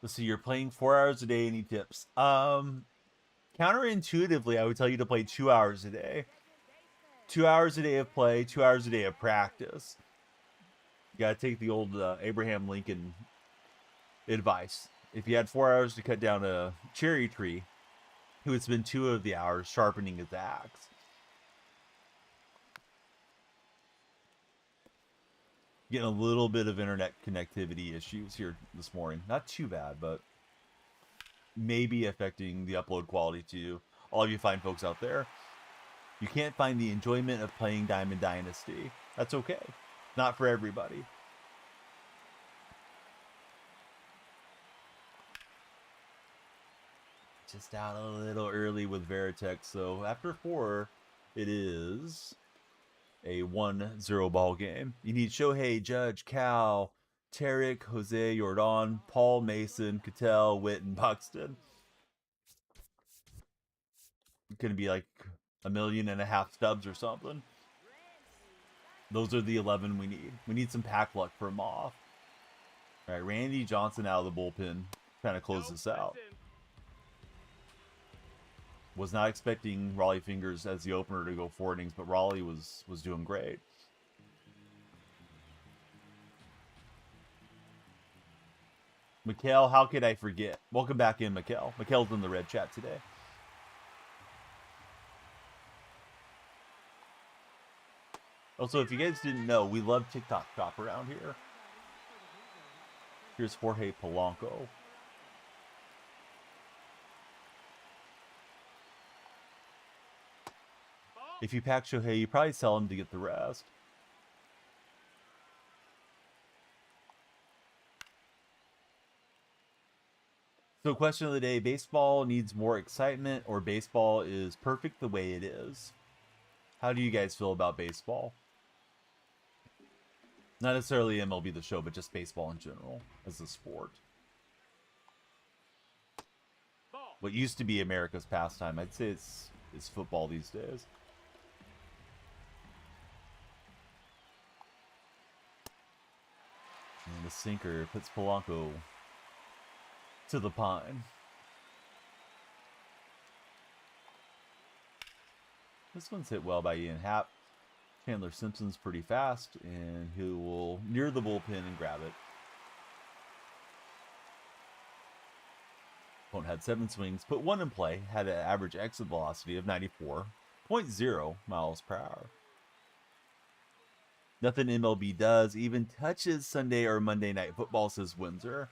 Let's see, you're playing 4 hours a day. Any tips? Counterintuitively, I would tell you to play 2 hours a day. 2 hours a day of play, 2 hours a day of practice. You gotta take the old Abraham Lincoln advice. If you had 4 hours to cut down a cherry tree, he would spend 2 of the hours sharpening his axe. Getting a little bit of internet connectivity issues here this morning. Not too bad, but may be affecting the upload quality to all of you fine folks out there. You can't find the enjoyment of playing Diamond Dynasty. That's okay. Not for everybody. Just out a little early with Veritech, so after 4, it is a 1-0 ball game. You need Shohei, Judge, Cal, Tarek, Jose, Jordan, Paul, Mason, Cattell, Witt, and Buxton. It's going to be like 1.5 million stubs or something. Those are the 11 we need. We need some pack luck for Moth. All right, Randy Johnson out of the bullpen. Trying to close this out. Was not expecting Raleigh Fingers as the opener to go 4 innings, but Raleigh was doing great. Mikhail, how could I forget? Welcome back in, Mikhail. Mikhail's in the red chat today. Also, if you guys didn't know, we love TikTok Shop around here. Here's Jorge Polanco. If you pack Shohei, you probably sell him to get the rest. So question of the day, baseball needs more excitement or baseball is perfect the way it is? How do you guys feel about baseball? Not necessarily MLB The Show, but just baseball in general as a sport. What used to be America's pastime, I'd say it's football these days. And the sinker puts Polanco to the pine. This one's hit well by Ian Happ. Chandler Simpson's pretty fast, and he will near the bullpen and grab it. Opponent had 7 swings, put 1 in play, had an average exit velocity of 94.0 miles per hour. Nothing MLB does even touches Sunday or Monday Night Football, says Windsor.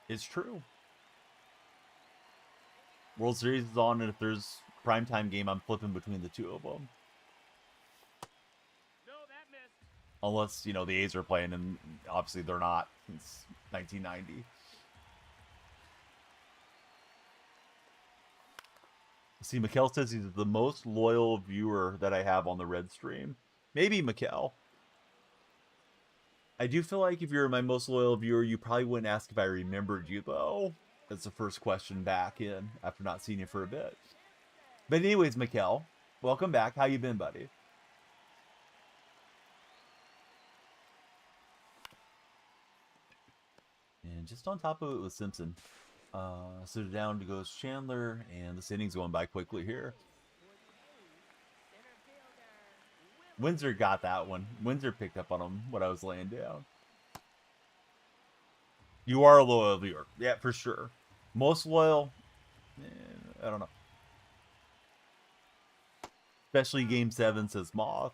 It's true. World Series is on, and if there's primetime game, I'm flipping between the 2 of them. No, that missed. Unless, you know, the A's are playing, and obviously they're not since 1990. See, Mikkel says he's the most loyal viewer that I have on the Red stream. Maybe Mikkel. I do feel like if you're my most loyal viewer, you probably wouldn't ask if I remembered you, though. That's the first question back in after not seeing you for a bit. But anyways, Mikkel, welcome back. How you been, buddy? And just on top of it with Simpson. So down goes Chandler, and this inning's going by quickly here. Windsor got that one. Windsor picked up on him when I was laying down. You are a loyal viewer. Yeah, for sure. Most loyal? I don't know. Especially Game 7, says Moth.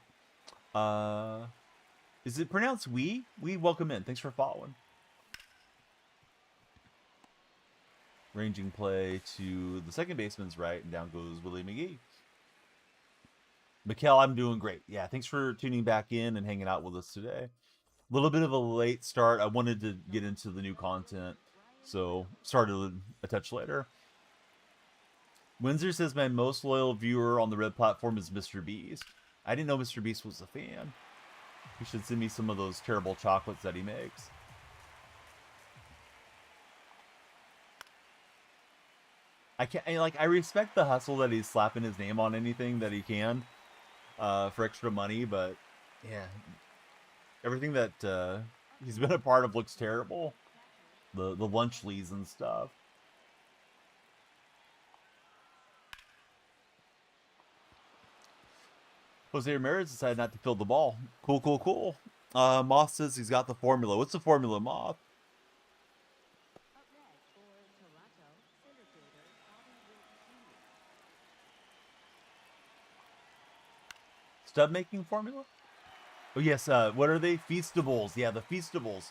Is it pronounced we? We welcome in. Thanks for following. Ranging play to the second baseman's right, and down goes Willie McGee. Mikkel, I'm doing great. Yeah, thanks for tuning back in and hanging out with us today. A little bit of a late start. I wanted to get into the new content, so started a touch later. Windsor says my most loyal viewer on the Red platform is Mr. Beast. I didn't know Mr. Beast was a fan. He should send me some of those terrible chocolates that he makes. I respect the hustle that he's slapping his name on anything that he can for extra money, but yeah, everything that he's been a part of looks terrible. The lunch leads and stuff. Jose Ramirez decided not to fill the ball. Cool. Moth says he's got the formula. What's the formula, Moth? Stub making formula? Oh yes, what are they? Feastables. Yeah, the Feastables.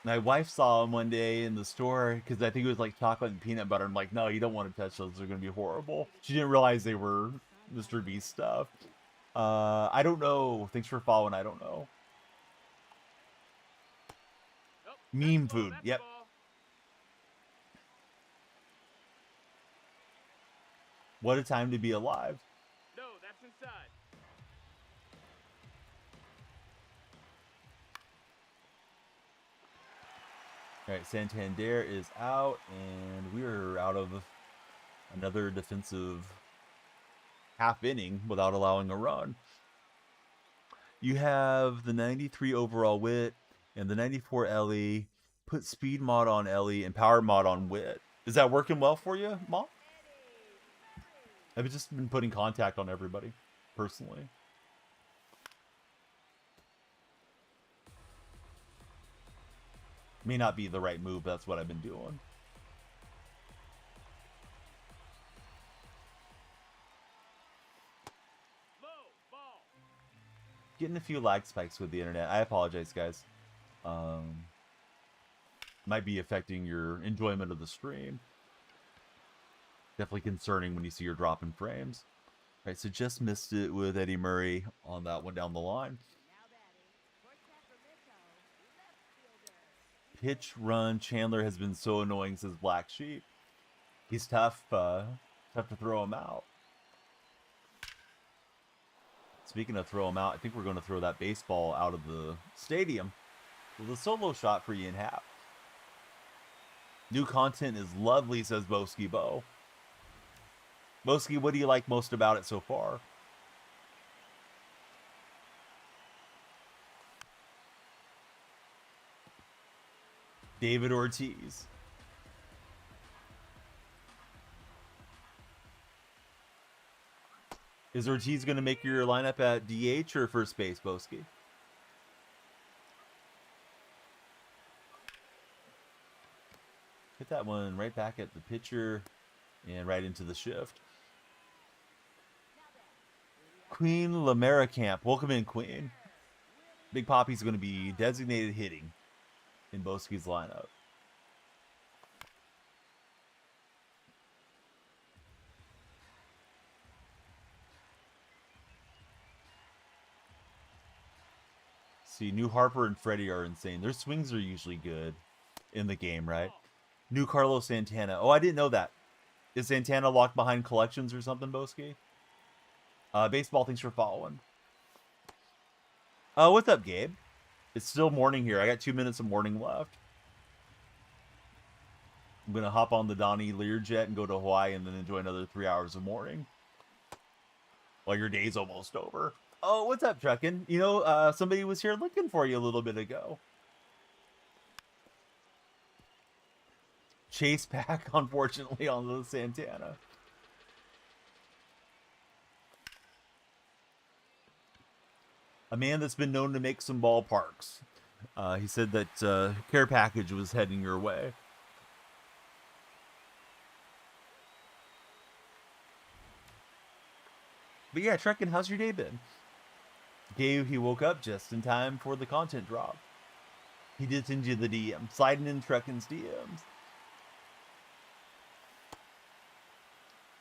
My wife saw them one day in the store because I think it was like chocolate and peanut butter. I'm like, no, you don't want to touch those. They're going to be horrible. She didn't realize they were Mr. Beast stuff. I don't know. Thanks for following. I don't know. Nope, that's Meme the ball, food. that's the Yep. ball. What a time to be alive. No, that's inside. All right, Santander is out, and we're out of another defensive half inning without allowing a run. You have the 93 overall Wit and the 94 Ellie. Put speed mod on Ellie and power mod on Wit. Is that working well for you, Mom? I've just been putting contact on everybody, personally. May not be the right move, but that's what I've been doing. Low, ball. Getting a few lag spikes with the internet. I apologize, guys. Might be affecting your enjoyment of the stream. Definitely concerning when you see you're dropping frames. All right, so just missed it with Eddie Murray on that one down the line. Pitch run. Chandler has been so annoying since Black Sheep. He's tough. Tough to throw him out. Speaking of throw him out, I think we're going to throw that baseball out of the stadium with a solo shot for Ian Happ. New content is lovely, says Boski Bo. Boski, what do you like most about it so far? David Ortiz. Is Ortiz going to make your lineup at DH or first base, Boski? Hit that one right back at the pitcher and right into the shift. Queen Lamericamp. Welcome in, Queen. Big Poppy's going to be designated hitting in Boski's lineup. See, New Harper and Freddie are insane. Their swings are usually good in the game, right? New Carlos Santana. Oh, I didn't know that. Is Santana locked behind collections or something, Boski? Baseball, thanks for following. What's up, Gabe? It's still morning here. I got 2 minutes of morning left. I'm going to hop on the Donnie Learjet and go to Hawaii and then enjoy another 3 hours of morning. While your day's almost over. Oh, what's up, Truckin'? You know, somebody was here looking for you a little bit ago. Chase back, unfortunately, on the Santana. A man that's been known to make some ballparks. He said that care package was heading your way. But yeah, Truckin', how's your day been? Gabe, he woke up just in time for the content drop. He did send you the DM. Sliding in Truckin's DMs.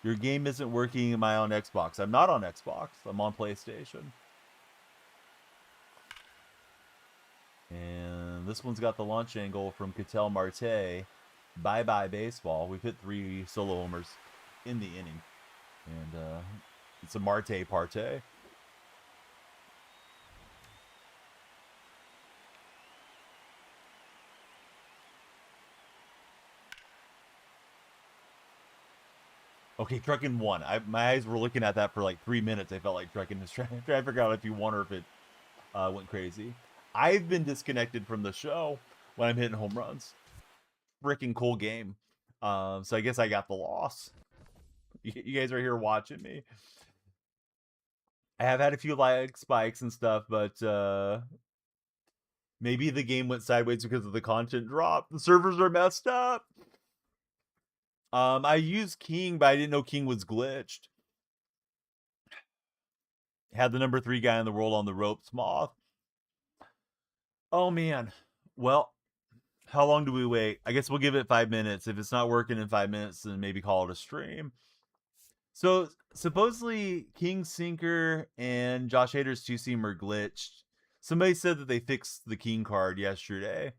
Your game isn't working. Am I on Xbox? I'm not on Xbox. I'm on PlayStation. And this one's got the launch angle from Ketel Marte. Bye-bye baseball. We've hit 3 solo homers in the inning. And it's a Marte parte. Okay, Truckin' won. My eyes were looking at that for like 3 minutes. I felt like Truckin' was trying to figure out if he won or if it went crazy. I've been disconnected from the show when I'm hitting home runs. Freaking cool game. So I guess I got the loss. You guys are here watching me. I have had a few lag spikes and stuff, but maybe the game went sideways because of the content drop. The servers are messed up. I used King, but I didn't know King was glitched. Had the number 3 guy in the world on the ropes, Moth. Oh man. Well, how long do we wait? I guess we'll give it 5 minutes. If it's not working in 5 minutes, then maybe call it a stream. So supposedly King Sinker and Josh Hader's 2-seam are glitched. Somebody said that they fixed the King card yesterday.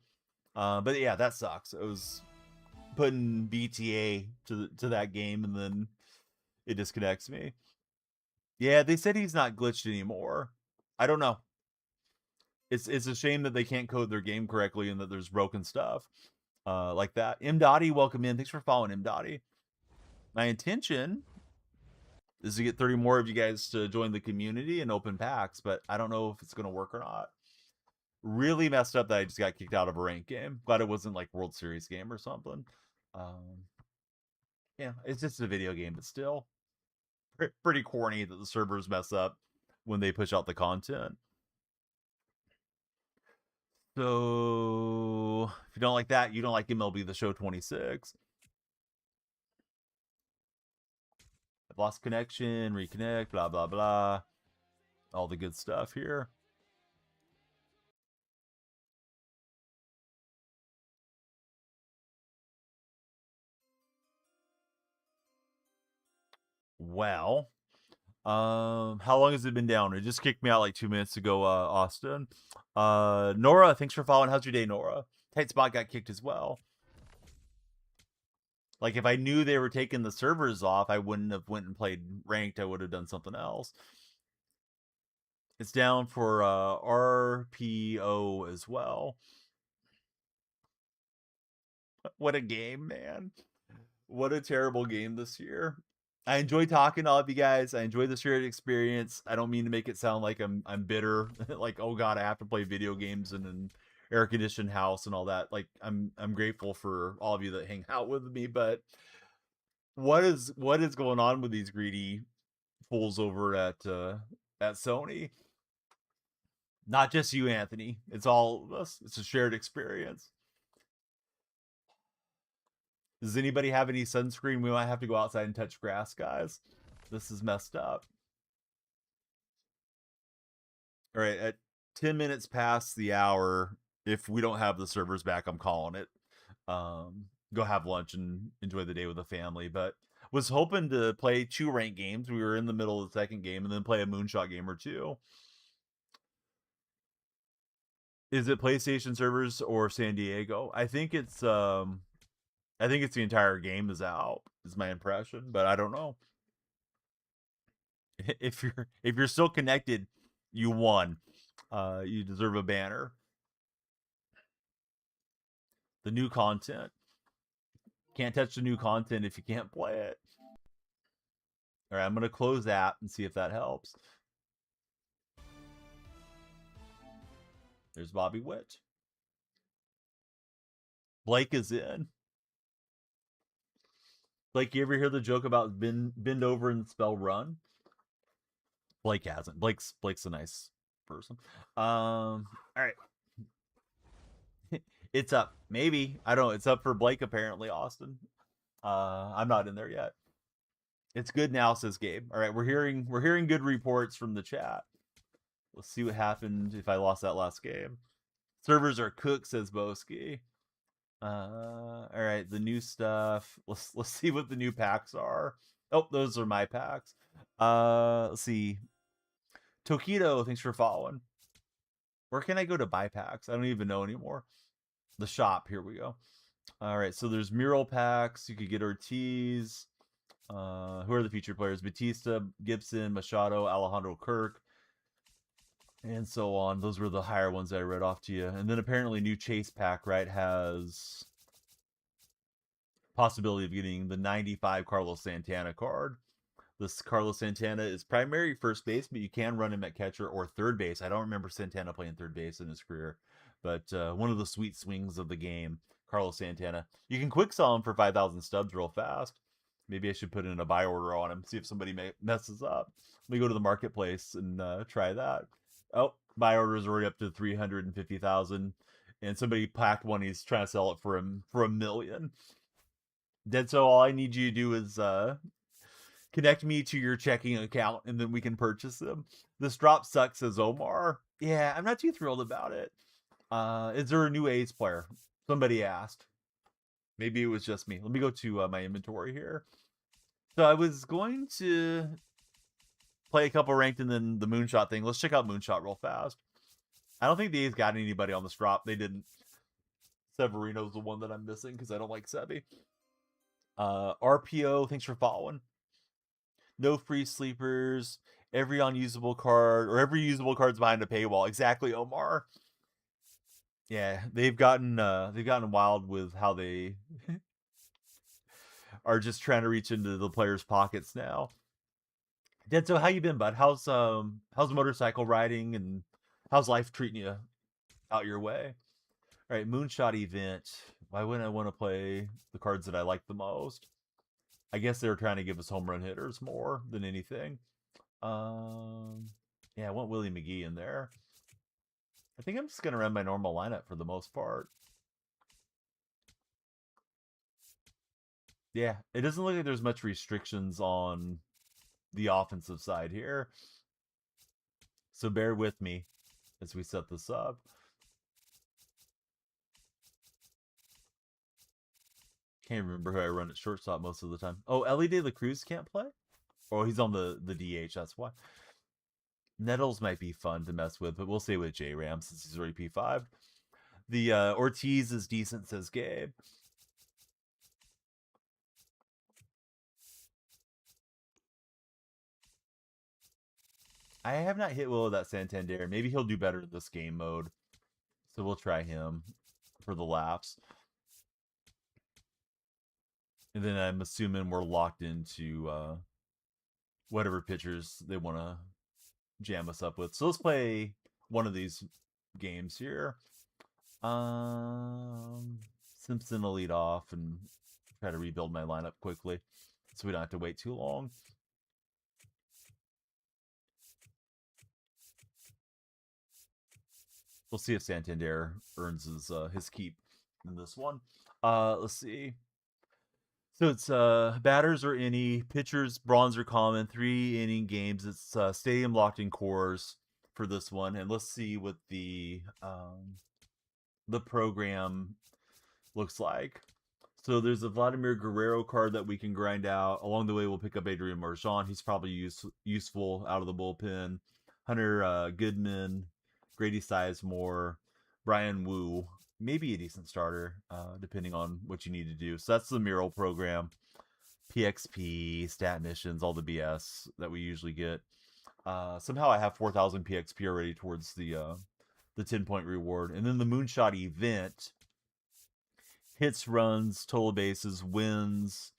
But yeah, that sucks. It was putting BTA to that game and then it disconnects me. Yeah, they said he's not glitched anymore. I don't know. It's a shame that they can't code their game correctly and that there's broken stuff like that. M. Dottie, welcome in. Thanks for following, M. Dottie. My intention is to get 30 more of you guys to join the community and open packs, but I don't know if it's going to work or not. Really messed up that I just got kicked out of a ranked game. Glad it wasn't like World Series game or something. Yeah, it's just a video game, but still pretty corny that the servers mess up when they push out the content. So if you don't like that, you don't like MLB The Show 26. I've lost connection, reconnect, blah, blah, blah. All the good stuff here. Well, how long has it been down? It just kicked me out like 2 minutes ago, Austin. Nora, thanks for following. How's your day, Nora? Tight Spot got kicked as well. Like, if I knew they were taking the servers off, I wouldn't have went and played ranked. I would have done something else. It's down for RPO as well. What a game, man. What a terrible game this year. I enjoy talking to all of you guys. I enjoy the shared experience. I don't mean to make it sound like I'm bitter. Like, oh god, I have to play video games in an air conditioned house and all that. Like, I'm grateful for all of you that hang out with me, but what is going on with these greedy fools over at Sony? Not just you, Anthony. It's all of us. It's a shared experience. Does anybody have any sunscreen? We might have to go outside and touch grass, guys. This is messed up. All right, at 10 minutes past the hour, if we don't have the servers back, I'm calling it. Go have lunch and enjoy the day with the family. But was hoping to play 2 ranked games. We were in the middle of the second game and then play a moonshot game or 2. Is it PlayStation servers or San Diego? I think it's the entire game is out, is my impression, but I don't know. If you're still connected, you won. You deserve a banner. The new content. Can't touch the new content if you can't play it. All right, I'm going to close that and see if that helps. There's Bobby Witt. Blake is in. Blake, you ever hear the joke about bend over and spell run? Blake hasn't. Blake's a nice person. All right. It's up. Maybe. I don't know. It's up for Blake apparently, Austin. I'm not in there yet. It's good now, says Gabe. All right, we're hearing good reports from the chat. Let's see what happened if I lost that last game. Servers are cooked, says Boski. All right, the new stuff. Let's see what the new packs are. Oh, those are my packs. Let's see. Tokido, thanks for following. Where can I go to buy packs? I don't even know anymore. The shop, here we go. All right, so there's mural packs. You could get Ortiz. Who are the featured players? Batista, Gibson, Machado, Alejandro Kirk, and so on. Those were the higher ones that I read off to you. And then apparently new chase pack, right, has possibility of getting the 95 Carlos Santana card. This Carlos Santana is primary first base, but you can run him at catcher or third base. I don't remember Santana playing third base in his career, but one of the sweet swings of the game, Carlos Santana. You can quick sell him for 5,000 stubs real fast. Maybe I should put in a buy order on him, see if somebody messes up. Let me go to the marketplace and try that. Oh, buy order is already up to 350,000, and somebody packed one. He's trying to sell it for $1 million. Dead. So all I need you to do is Connect me to your checking account, and then we can purchase them. This drop sucks, says Omar. Yeah, I'm not too thrilled about it. Is there a new A's player? Somebody asked. Maybe it was just me. Let me go to my inventory here. So I was going to play a couple ranked and then the Moonshot thing. Let's check out Moonshot real fast. I don't think the A's got anybody on this drop. They didn't. Severino's the one that I'm missing because I don't like Sevy. RPO, thanks for following. No free sleepers. Every unusable card or every usable card's behind a paywall. Exactly, Omar. Yeah, they've gotten wild with how they are just trying to reach into the players' pockets now. Dad, so how you been, bud? How's motorcycle riding and how's life treating you out your way? All right, Moonshot Event. Why wouldn't I want to play the cards that I like the most? I guess they're trying to give us home run hitters more than anything. Yeah, I want Willie McGee in there. I think I'm just gonna run my normal lineup for the most part. Yeah, it doesn't look like there's much restrictions on the offensive side here. So bear with me as we set this up. Can't remember who I run at shortstop most of the time. Oh, Ellie De La Cruz can't play? Oh, he's on the DH, that's why. Nettles might be fun to mess with, but we'll stay with J-Ram since he's already P5. The Ortiz is decent, says Gabe. I have not hit Will with that Santander. Maybe he'll do better in this game mode. So we'll try him for the laughs. And then I'm assuming we're locked into whatever pitchers they want to jam us up with. So let's play one of these games here. Simpson will lead off and try to rebuild my lineup quickly so we don't have to wait too long. We'll see if Santander earns his keep in this one. Let's see. So it's batters or any, pitchers bronze or common, 3-inning games. It's stadium locked in cores for this one, and let's see what the program looks like. So there's a Vladimir Guerrero card that we can grind out. Along the way, we'll pick up Adrian Marchand. He's probably useful out of the bullpen. Hunter Goodman, Grady Sizemore, Brian Wu, maybe a decent starter, depending on what you need to do. So that's the mural program. PXP, stat missions, all the BS that we usually get. Somehow I have 4,000 PXP already towards the 10-point reward. And then the Moonshot Event, hits, runs, total bases, wins,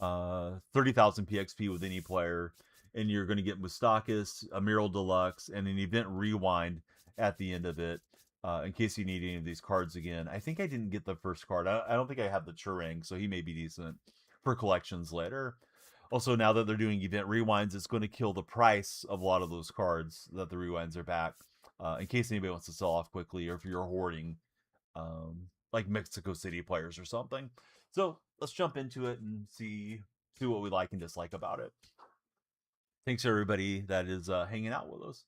30,000 PXP with any player. And you're going to get Moustakis, a Mural Deluxe, and an Event Rewind at the end of it, in case you need any of these cards again. I think I didn't get the first card. I don't think I have the Churang, so he may be decent for collections later. Also, now that they're doing Event Rewinds, it's going to kill the price of a lot of those cards that the Rewinds are back, in case anybody wants to sell off quickly, or if you're hoarding like Mexico City players or something. So let's jump into it and see what we like and dislike about it. Thanks everybody that is hanging out with us.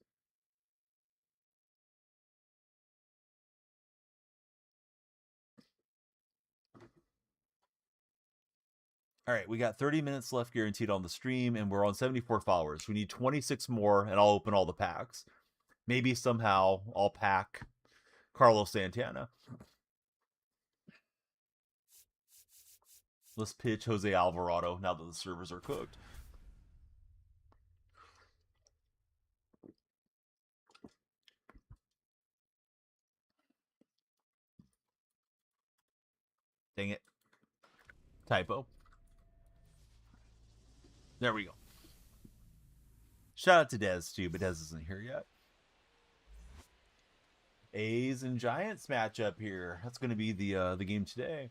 All right, we got 30 minutes left guaranteed on the stream, and we're on 74 followers. We need 26 more, and I'll open all the packs. Maybe somehow I'll pack Carlos Santana. Let's pitch Jose Alvarado now that the servers are cooked. Dang it. Typo. There we go. Shout out to Dez too, but Dez isn't here yet. A's and Giants matchup here. That's going to be the game today.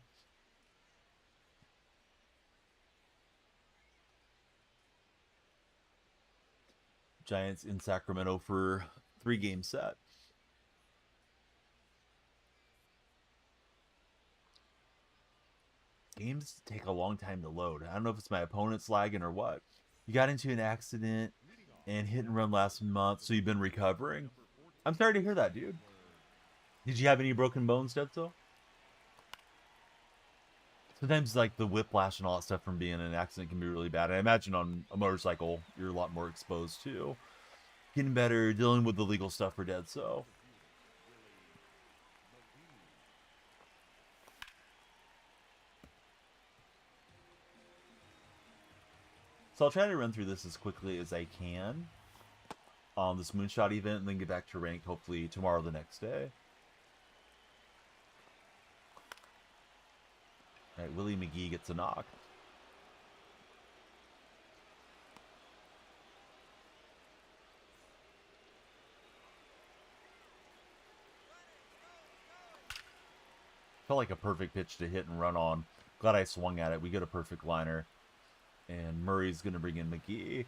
Giants in Sacramento for 3-game set. Games take a long time to load. I don't know if it's my opponent's lagging or what. You got into an accident and hit and run last month, so you've been recovering. I'm sorry to hear that, dude. Did you have any broken bones, Dedzo? Sometimes, like, the whiplash and all that stuff from being in an accident can be really bad. I imagine on a motorcycle, you're a lot more exposed to. Getting better, dealing with the legal stuff for Dedzo. So I'll try to run through this as quickly as I can on this Moonshot event and then get back to ranked hopefully tomorrow or the next day. Alright, Willie McGee gets a knock. Felt like a perfect pitch to hit and run on. Glad I swung at it. We get a perfect liner. And Murray's going to bring in McGee.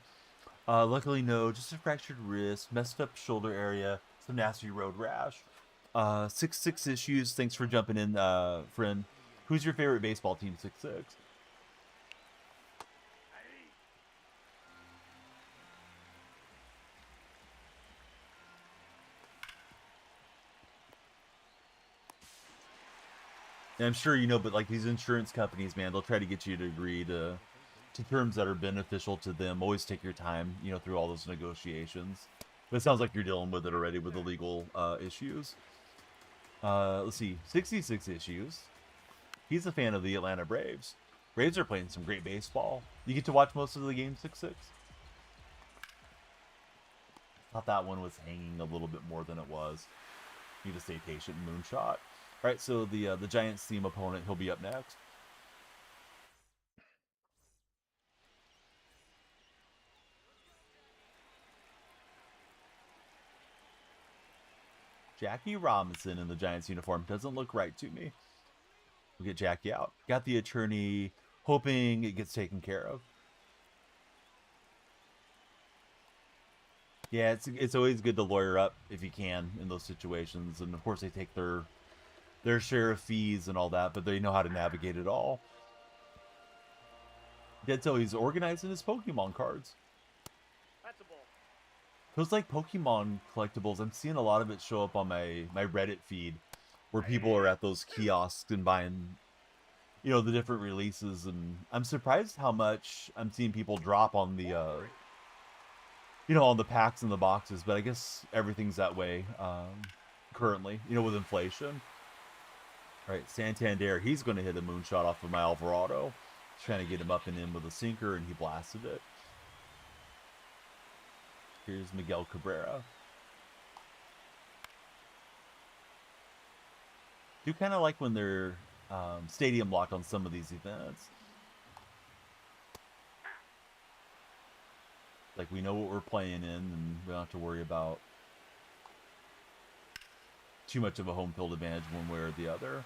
Luckily, no. Just a fractured wrist, messed up shoulder area, some nasty road rash. 6'6" issues. Thanks for jumping in, friend. Who's your favorite baseball team, 6'6"? And I'm sure you know, but like these insurance companies, man, they'll try to get you to agree to terms that are beneficial to them. Always take your time, you know, through all those negotiations. But it sounds like you're dealing with it already with the legal issues. Let's see, 66 issues. He's a fan of the Atlanta Braves. Braves are playing some great baseball. You get to watch most of the game 6-6. Thought that one was hanging a little bit more than it was. Need to stay patient. Moonshot. All right, so the Giants team opponent, he'll be up next. Jackie Robinson in the Giants uniform doesn't look right to me. We'll get Jackie out. Got the attorney, hoping it gets taken care of. Yeah, it's always good to lawyer up if you can in those situations, and of course they take their share of fees and all that, but they know how to navigate it all. Dedzo, he's organizing his Pokemon cards. That's a ball. Those like Pokemon collectibles, I'm seeing a lot of it show up on my Reddit feed, where people are at those kiosks and buying, you know, the different releases, and I'm surprised how much I'm seeing people drop on the, you know, on the packs and the boxes. But I guess everything's that way currently, you know, with inflation. All right, Santander, he's going to hit a moonshot off of my Alvarado. Trying to get him up and in with a sinker, and he blasted it. Here's Miguel Cabrera. Do kind of like when they're stadium locked on some of these events. Like, we know what we're playing in, and we don't have to worry about too much of a home field advantage one way or the other.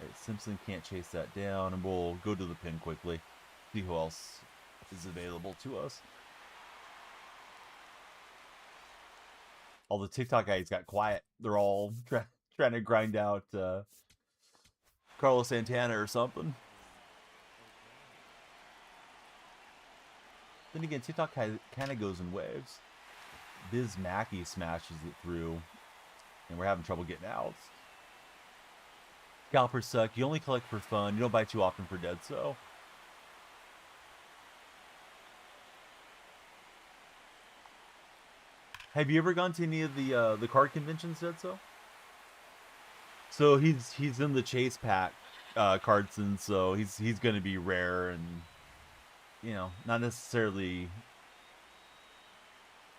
Right, Simpson can't chase that down, and we'll go to the pin quickly. See who else is available to us. All the TikTok guys got quiet. They're all trying to grind out Carlos Santana or something. Then again, TikTok kind of goes in waves. Biz Mackey smashes it through, and we're having trouble getting outs. Scalpers suck. You only collect for fun. You don't buy too often for Dedzo. Have you ever gone to any of the card conventions, Dedzo? So he's in the chase pack cards, and so he's going to be rare and, you know, not necessarily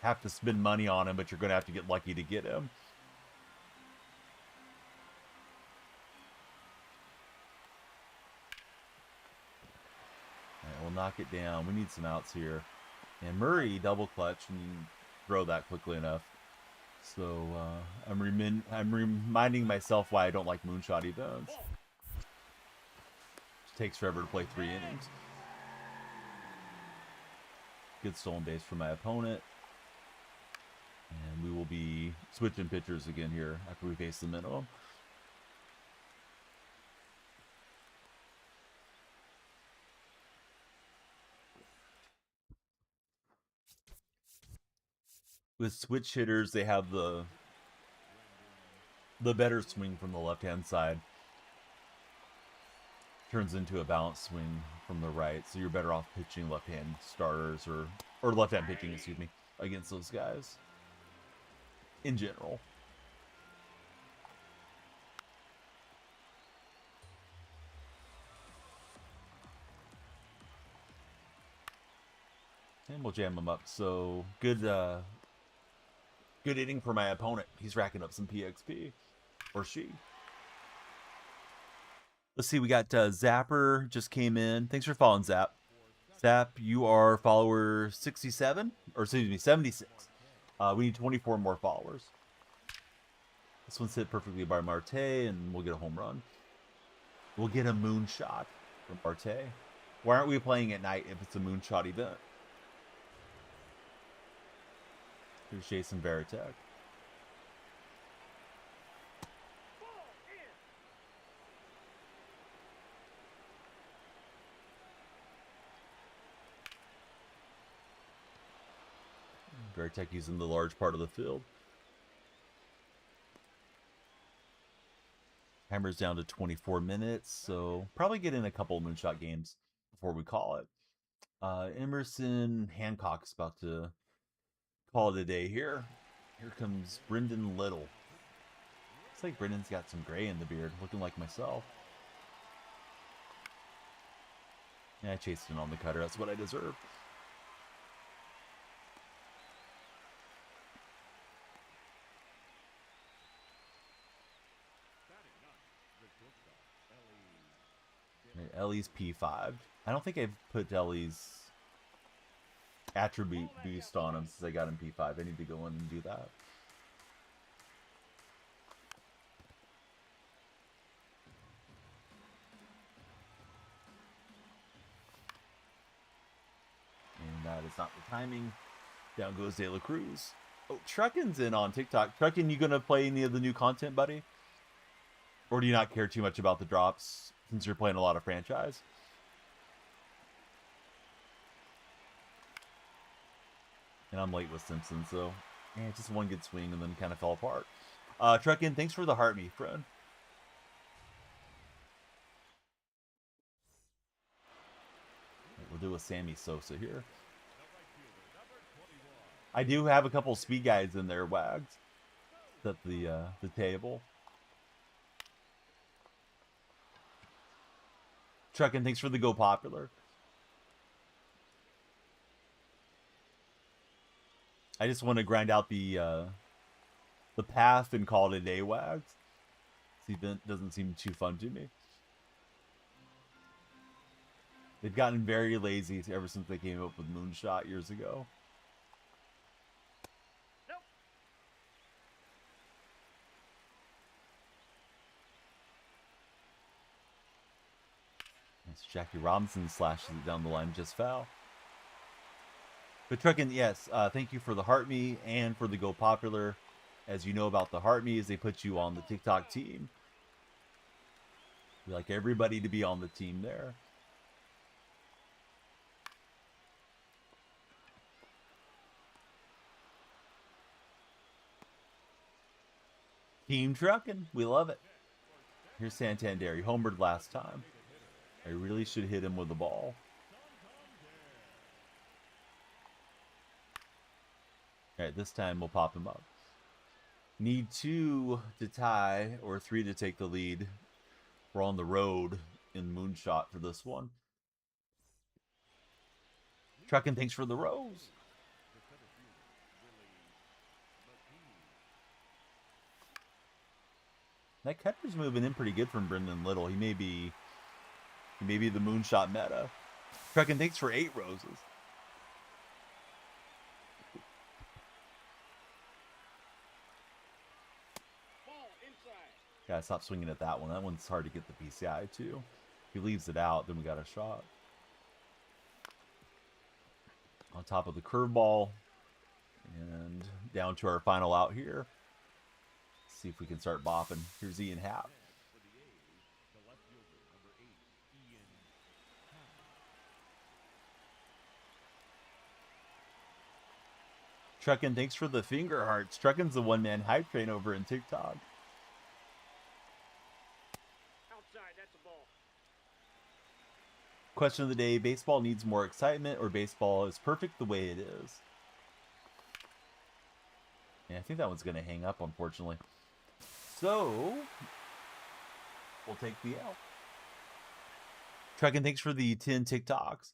have to spend money on him, but you're going to have to get lucky to get him. All right, we'll knock it down. We need some outs here. And Murray double clutch and throw that quickly enough. So I'm reminding myself why I don't like Moonshot Events. It takes forever to play 3 innings. Good stolen base from my opponent. And we will be switching pitchers again here after we face the minimum. with switch hitters, they have the better swing from the left-hand side. Turns into a balanced swing from the right, so you're better off pitching left-hand starters or left-hand pitching, excuse me, against those guys in general. And we'll jam him up. So good inning for my opponent. He's racking up some PXP, or she. Let's see, we got Zapper just came in. Thanks for following, Zap. Zap, you are follower 67, or excuse me, 76. We need 24 more followers. This one's hit perfectly by Marte, and we'll get a home run. We'll get a moonshot from Marte. Why aren't we playing at night if it's a moonshot event? Here's Jason Varitek. Varitek using the large part of the field. Timer's down to 24 minutes, so probably get in a couple of moonshot games before we call it. Emerson Hancock's about to call it a day here. Here comes Brendan Little. Looks like Brendan's got some gray in the beard, looking like myself. Yeah, I chased it on the cutter. That's what I deserve. Ellie's P5. I don't think I've put Ellie's attribute boost on him since I got him P5. I need to go in and do that. And that is not the timing. Down goes De La Cruz. Oh, Truckin's in on TikTok. Truckin, you gonna play any of the new content, buddy? Or do you not care too much about the drops since you're playing a lot of franchise? And I'm late with Simpson, so yeah, just one good swing and then kind of fell apart. Truckin, thanks for the heart me, friend. We'll do a Sammy Sosa here. I do have a couple speed guys in there, Wags. At the table. Truckin, thanks for the go popular. I just want to grind out the path and call it a day, Wags. This event doesn't seem too fun to me. They've gotten very lazy ever since they came up with Moonshot years ago. Nope. Nice. Jackie Robinson slashes it down the line, just foul. But Truckin, yes, thank you for the heart me and for the go popular. As you know about the heart me, is they put you on the TikTok team. We like everybody to be on the team there. Team Truckin, we love it. Here's Santander. He homered last time. I really should hit him with the ball. Alright, this time we'll pop him up. Need 2 to tie or 3 to take the lead. We're on the road in Moonshot for this one. Truckin, thanks for the rose. That cutter's moving in pretty good from Brendan Little. He may be the Moonshot meta. Truckin, thanks for 8 roses. Gotta stop swinging at that one. That one's hard to get the PCI too. If he leaves it out, then we got a shot. On top of the curveball. And down to our final out here. See if we can start bopping. Here's Ian Happ. Truckin', thanks for the finger hearts. Truckin's the one-man hype train over in TikTok. Outside, that's a ball. Question of the day, baseball needs more excitement or baseball is perfect the way it is? Yeah, I think that one's going to hang up, unfortunately. So, we'll take the L. Truckin', thanks for the 10 TikToks.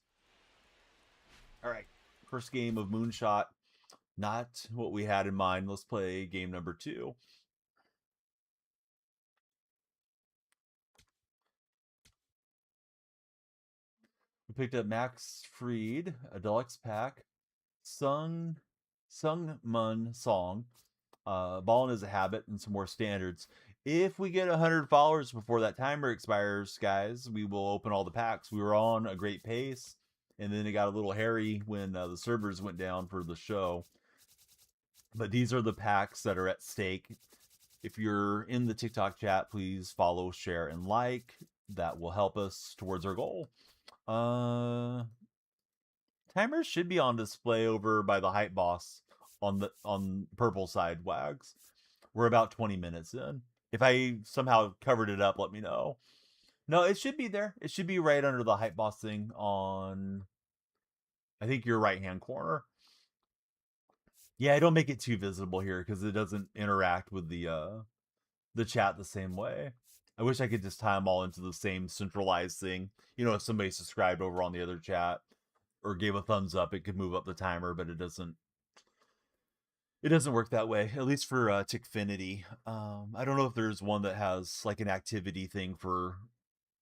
All right, first game of Moonshot. Not what we had in mind. Let's play game number 2. We picked up Max Fried, a deluxe pack, Sung Mun Song, Ballin' is a Habit, and some more standards. If we get 100 followers before that timer expires, guys, we will open all the packs. We were on a great pace, and then it got a little hairy when the servers went down for the show. But these are the packs that are at stake. If you're in the TikTok chat, please follow, share, and like. That will help us towards our goal. Timers should be on display over by the hype boss on purple side, Wags. We're about 20 minutes in. If I somehow covered it up, let me know. No, it should be there. It should be right under the hype boss thing on, I think, your right-hand corner. Yeah, I don't make it too visible here because it doesn't interact with the chat the same way. I wish I could just tie them all into the same centralized thing. You know, if somebody subscribed over on the other chat or gave a thumbs up, it could move up the timer, but it doesn't. It doesn't work that way, at least for Tickfinity. I don't know if there's one that has like an activity thing for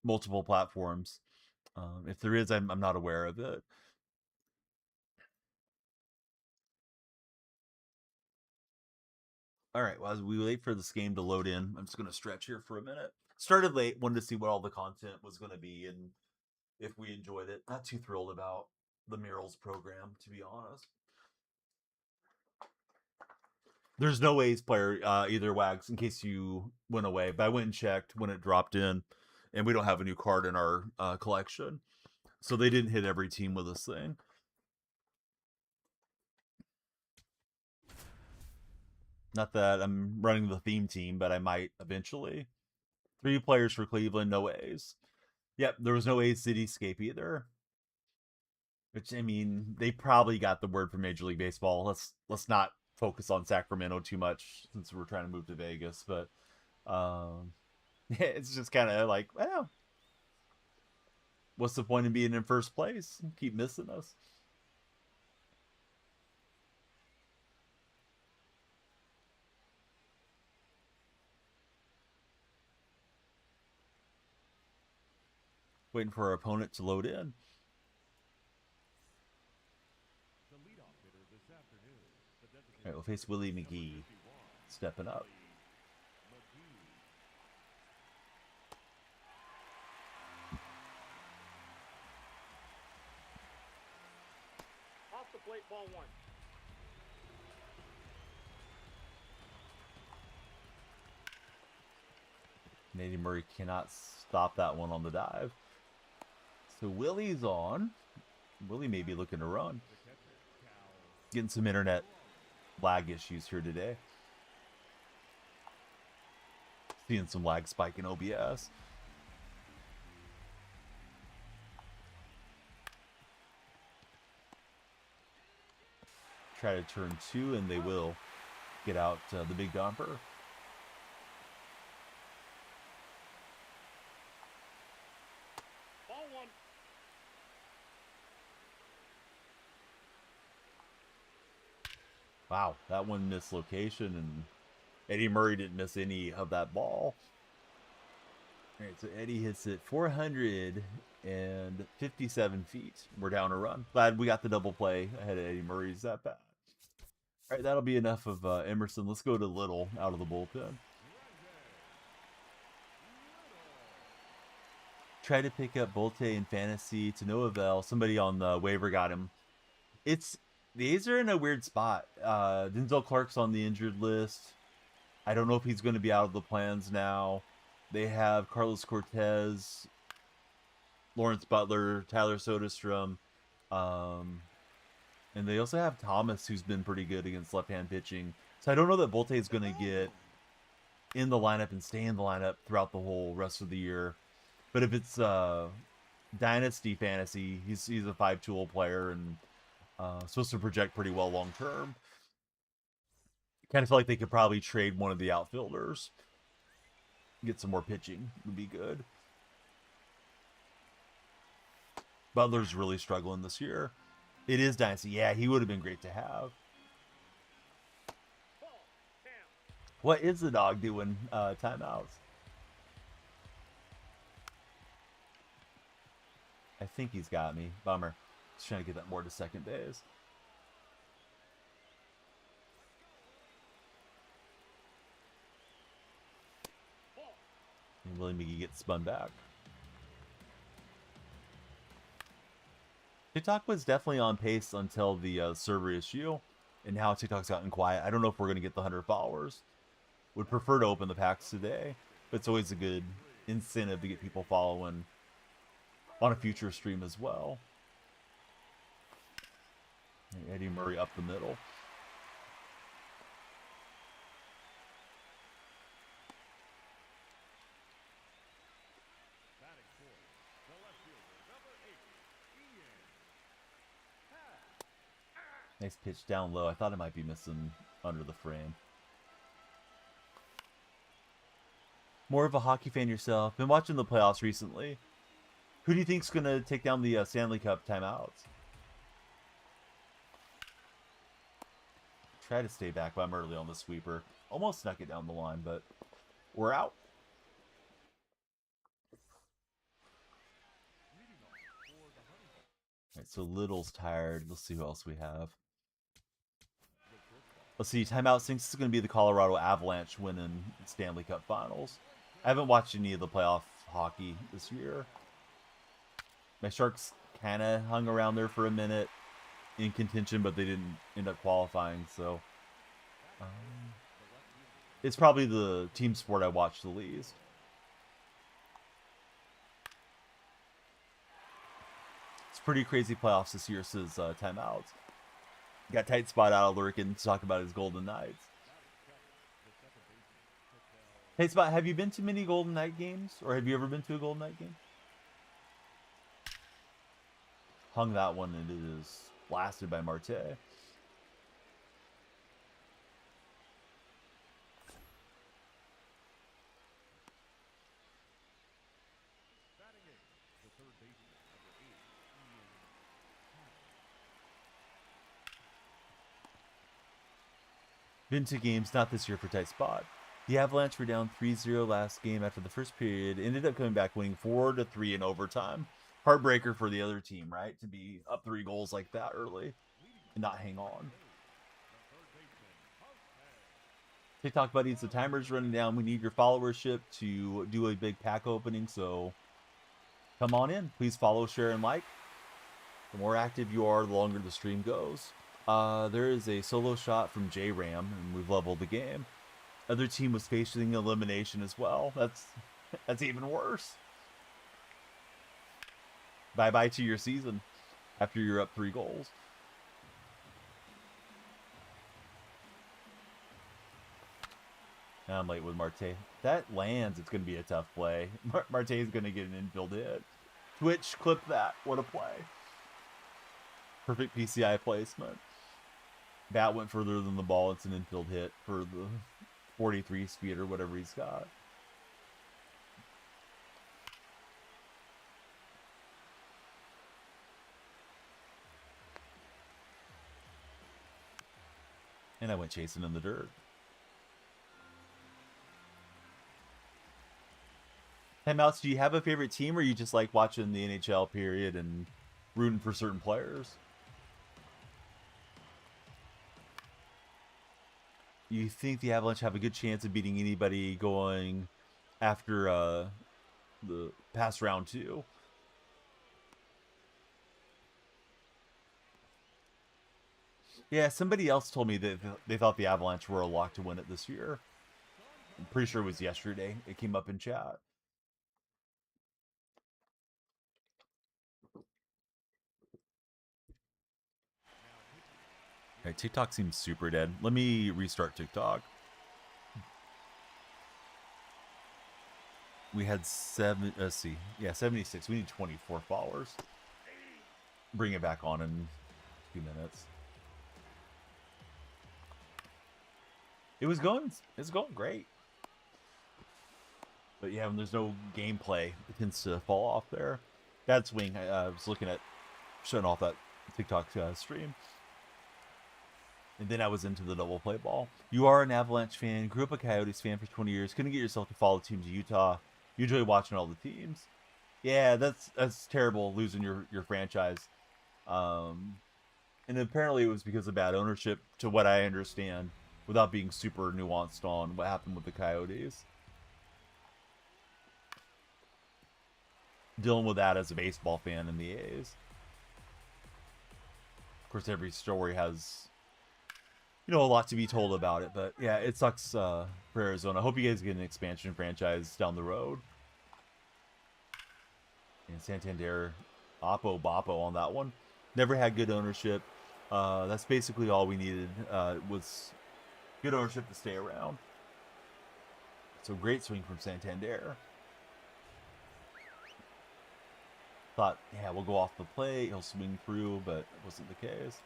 multiple platforms. If there is, I'm not aware of it. All right, well, as we wait for this game to load in, I'm just going to stretch here for a minute. Started late, wanted to see what all the content was going to be and if we enjoyed it. Not too thrilled about the Murals program, to be honest. There's no A's player either, Wags, in case you went away. But I went and checked when it dropped in, and we don't have a new card in our collection. So they didn't hit every team with this thing. Not that I'm running the theme team, but I might eventually. 3 players for Cleveland, no A's. Yep, there was no A's Cityscape either. Which, I mean, they probably got the word from Major League Baseball. Let's not focus on Sacramento too much since we're trying to move to Vegas. But it's just kind of like, well, what's the point in being in first place? Keep missing us. Waiting for our opponent to load in. All right, we'll face Willie McGee. Stepping up. Off the plate, ball 1. Eddie Murray cannot stop that one on the dive. So Willie's on. Willie may be looking to run. Getting some internet lag issues here today. Seeing some lag spike in OBS. Try to turn 2 and they will get out the big dumper. Ball 1. Wow, that one missed location, and Eddie Murray didn't miss any of that ball. All right, so Eddie hits it 457 feet. We're down a run. Glad we got the double play ahead of Eddie Murray's that bad. All right, that'll be enough of Emerson. Let's go to Little out of the bullpen. Try to pick up Bolte in fantasy to no avail. Somebody on the waiver got him. The A's are in a weird spot. Denzel Clark's on the injured list. I don't know if he's going to be out of the plans now. They have Carlos Cortez, Lawrence Butler, Tyler Soderstrom, And they also have Thomas, who's been pretty good against left-hand pitching. So I don't know that Volte is going to get in the lineup and stay in the lineup throughout the whole rest of the year. But if it's Dynasty Fantasy, he's a 5-tool player and supposed to project pretty well long term. Kind of feel like they could probably trade one of the outfielders, get some more pitching, would be good. Butler's really struggling this year. It is Dynasty. Yeah, he would have been great to have. What is the dog doing? Timeouts. I think he's got me. Bummer. Just trying to get that more to second base. And Willie McGee gets spun back. TikTok was definitely on pace until the server issue, and now TikTok's gotten quiet. I don't know if we're going to get the 100 followers. Would prefer to open the packs today, but it's always a good incentive to get people following on a future stream as well. Eddie Murray up the middle. Nice pitch down low. I thought it might be missing under the frame. More of a hockey fan yourself. Been watching the playoffs recently. Who do you think's going to take down the Stanley Cup timeouts? Try to stay back, but I'm early on the sweeper. Almost snuck it down the line, but we're out. All right, so Little's tired. Let's see who else we have. Let's see, timeout thinks this is going to be the Colorado Avalanche winning Stanley Cup Finals. I haven't watched any of the playoff hockey this year. My Sharks kind of hung around there for a minute in contention, but they didn't end up qualifying, so it's probably the team sport I watch the least. It's pretty crazy playoffs this year since timeouts. Got tight spot out of Lurkin to talk about his Golden Knights. Hey Spot, have you been to many Golden Knight games? Or have you ever been to a Golden Knight game? Hung that one and it is blasted by Marte. Been to games, not this year for tight spot. The Avalanche were down 3-0 last game after the first period. Ended up coming back winning 4-3 in overtime. Heartbreaker for the other team, right? To be up 3 goals like that early and not hang on. TikTok buddies, the timer's running down. We need your followership to do a big pack opening, so come on in. Please follow, share, and like. The more active you are, the longer the stream goes. There is a solo shot from J-Ram, and we've leveled the game. Other team was facing elimination as well. That's even worse. Bye-bye to your season after you're up 3 goals. Now I'm late with Marte. That lands, it's going to be a tough play. Marte is going to get an infield hit. Twitch, clip that. What a play. Perfect PCI placement. Bat went further than the ball. It's an infield hit for the 43 speed or whatever he's got. And I went chasing in the dirt. Timeouts, do you have a favorite team or you just like watching the NHL period and rooting for certain players? You think the Avalanche have a good chance of beating anybody going after the past round 2? Yeah, somebody else told me that they thought the Avalanche were a lock to win it this year. I'm pretty sure it was yesterday. It came up in chat. Right, TikTok seems super dead. Let me restart TikTok. We had 76. We need 24 followers. Bring it back on in a few minutes. It's going great. But yeah, when there's no gameplay, it tends to fall off there. Bad swing. I was looking at shutting off that TikTok stream. And then I was into the double play ball. You are an Avalanche fan, grew up a Coyotes fan for 20 years, couldn't get yourself to follow teams in Utah. You enjoy watching all the teams. Yeah, that's terrible, losing your franchise. And apparently it was because of bad ownership, to what I understand, without being super nuanced on what happened with the Coyotes. Dealing with that as a baseball fan in the A's. Of course, every story has, a lot to be told about it. But yeah, it sucks for Arizona. I hope you guys get an expansion franchise down the road. And Santander, Oppo Boppo on that one. Never had good ownership. That's basically all we needed, was good ownership to stay around. So great swing from Santander. Thought, yeah, we'll go off the plate, he'll swing through, but it wasn't the case.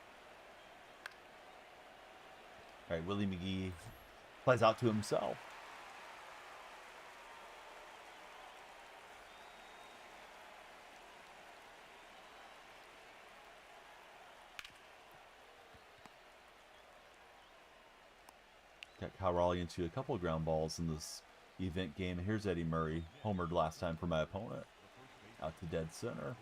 All right, Willie McGee flies out to himself. Got Kyle Raleigh into a couple of ground balls in this event game. Here's Eddie Murray, homered last time for my opponent. Out to dead center.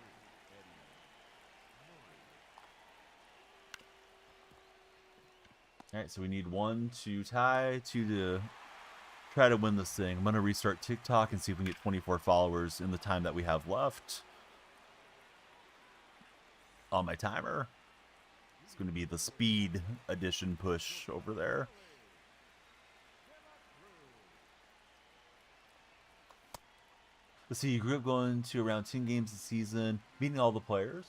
All right, so we need 1 to tie, 2 to try to win this thing. I'm going to restart TikTok and see if we can get 24 followers in the time that we have left on my timer. It's going to be the speed edition push over there. Let's see, you grew up going to around 10 games a season, meeting all the players.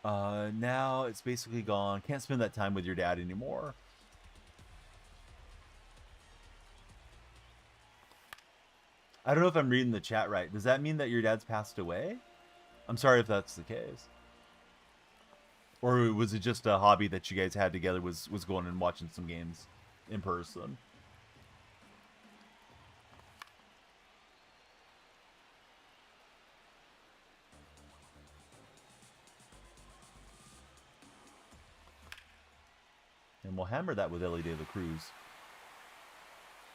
Now it's basically gone. Can't spend that time with your dad anymore. I don't know if I'm reading the chat right. Does that mean that your dad's passed away? I'm sorry if that's the case. Or was it just a hobby that you guys had together, was going and watching some games in person? And we'll hammer that with Ellie De La Cruz.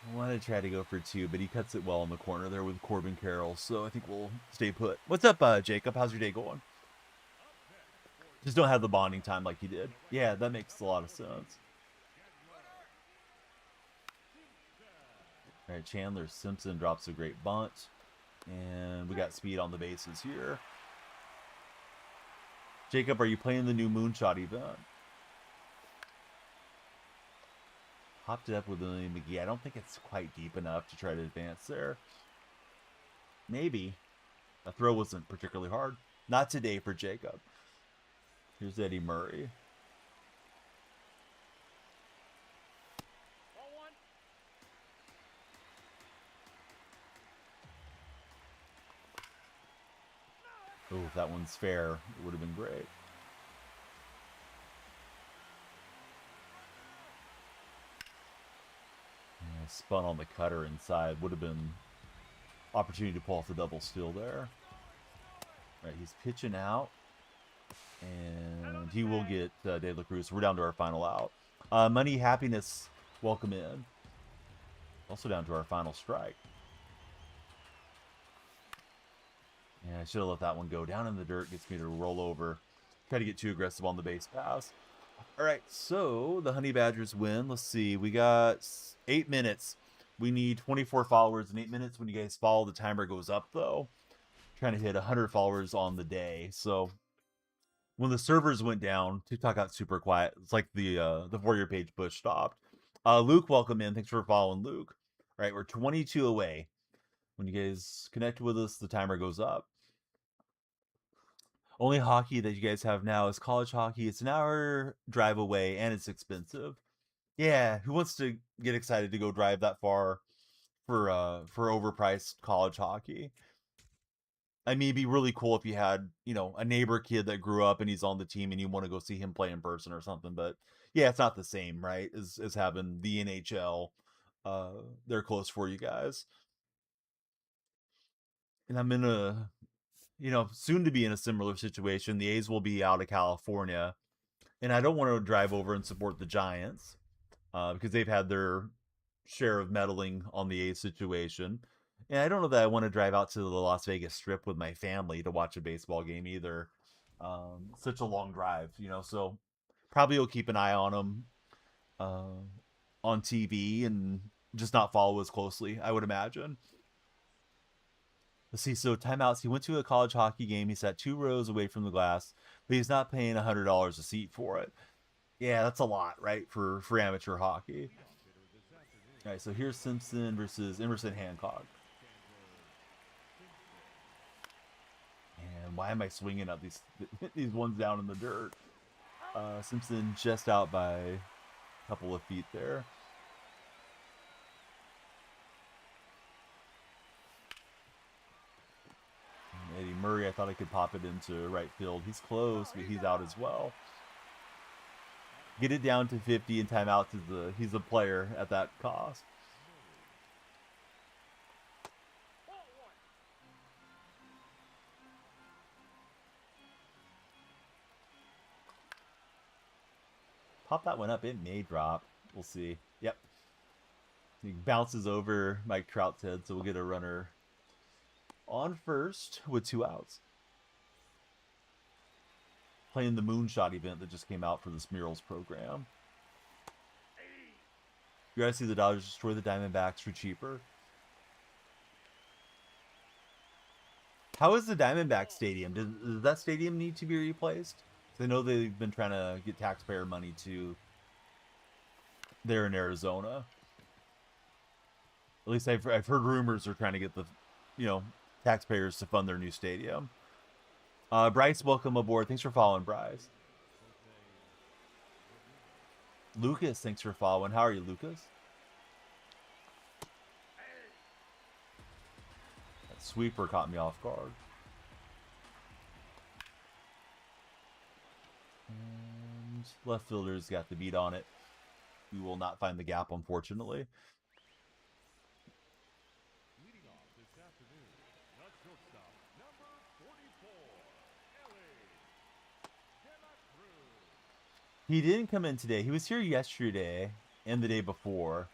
I want to try to go for 2, but he cuts it well in the corner there with Corbin Carroll, so I think we'll stay put. What's up, Jacob? How's your day going? Just don't have the bonding time like you did. Yeah, that makes a lot of sense. All right, Chandler Simpson drops a great bunt. And we got speed on the bases here. Jacob, are you playing the new Moonshot event? Hopped it up with William McGee. I don't think it's quite deep enough to try to advance there. Maybe. The throw wasn't particularly hard. Not today for Jacob. Here's Eddie Murray. Oh, if that one's fair, it would have been great. Yeah, spun on the cutter inside. Would have been opportunity to pull off the double steal there. All right, he's pitching out. And he will get De La Cruz. We're down to our final out. Money, Happiness, welcome in. Also down to our final strike. Yeah, I should have let that one go. Down in the dirt, gets me to roll over. Try to get too aggressive on the base pass. All right, so the Honey Badgers win. Let's see. We got 8 minutes. We need 24 followers in 8 minutes. When you guys follow, the timer goes up, though. Trying to hit 100 followers on the day. So when the servers went down, TikTok got super quiet. It's like the For Your Page push stopped. Luke, welcome in. Thanks for following, Luke. All right, we're 22 away. When you guys connect with us, the timer goes up. Only hockey that you guys have now is college hockey. It's an hour drive away and it's expensive. Yeah, who wants to get excited to go drive that far for overpriced college hockey? I mean, it'd be really cool if you had, you know, a neighbor kid that grew up and he's on the team and you want to go see him play in person or something. But yeah, it's not the same, right? As having the NHL they're close for you guys. And I'm in a, you know, soon to be in a similar situation. The A's will be out of California, and I don't want to drive over and support the Giants because they've had their share of meddling on the A's situation. And I don't know that I want to drive out to the Las Vegas Strip with my family to watch a baseball game either. Such a long drive, you know. So probably will keep an eye on them on TV and just not follow as closely, I would imagine. Let's see. So timeouts. He went to a college hockey game. He sat 2 rows away from the glass, but he's not paying $100 a seat for it. Yeah, that's a lot, right? For amateur hockey. All right. So here's Simpson versus Emerson Hancock. And why am I swinging up these ones down in the dirt? Simpson just out by a couple of feet there. Eddie Murray, I thought I could pop it into right field. He's close, but he's out as well. Get it down to 50 and timeout to he's a player at that cost. Pop that one up. It may drop. We'll see. Yep. He bounces over Mike Trout's head, so we'll get a runner on first with 2 outs. Playing the Moonshot event that just came out for this Murals program. You guys see the Dodgers destroy the Diamondbacks for cheaper. How is the Diamondback stadium? Does that stadium need to be replaced? I know they've been trying to get taxpayer money to there in Arizona. At least I've heard rumors they're trying to get the, you know, taxpayers to fund their new stadium. Bryce, welcome aboard. Thanks for following, Bryce. Lucas, thanks for following. How are you, Lucas? That sweeper caught me off guard. And left fielder's got the beat on it. We will not find the gap, unfortunately. He didn't come in today. He was here yesterday and the day before.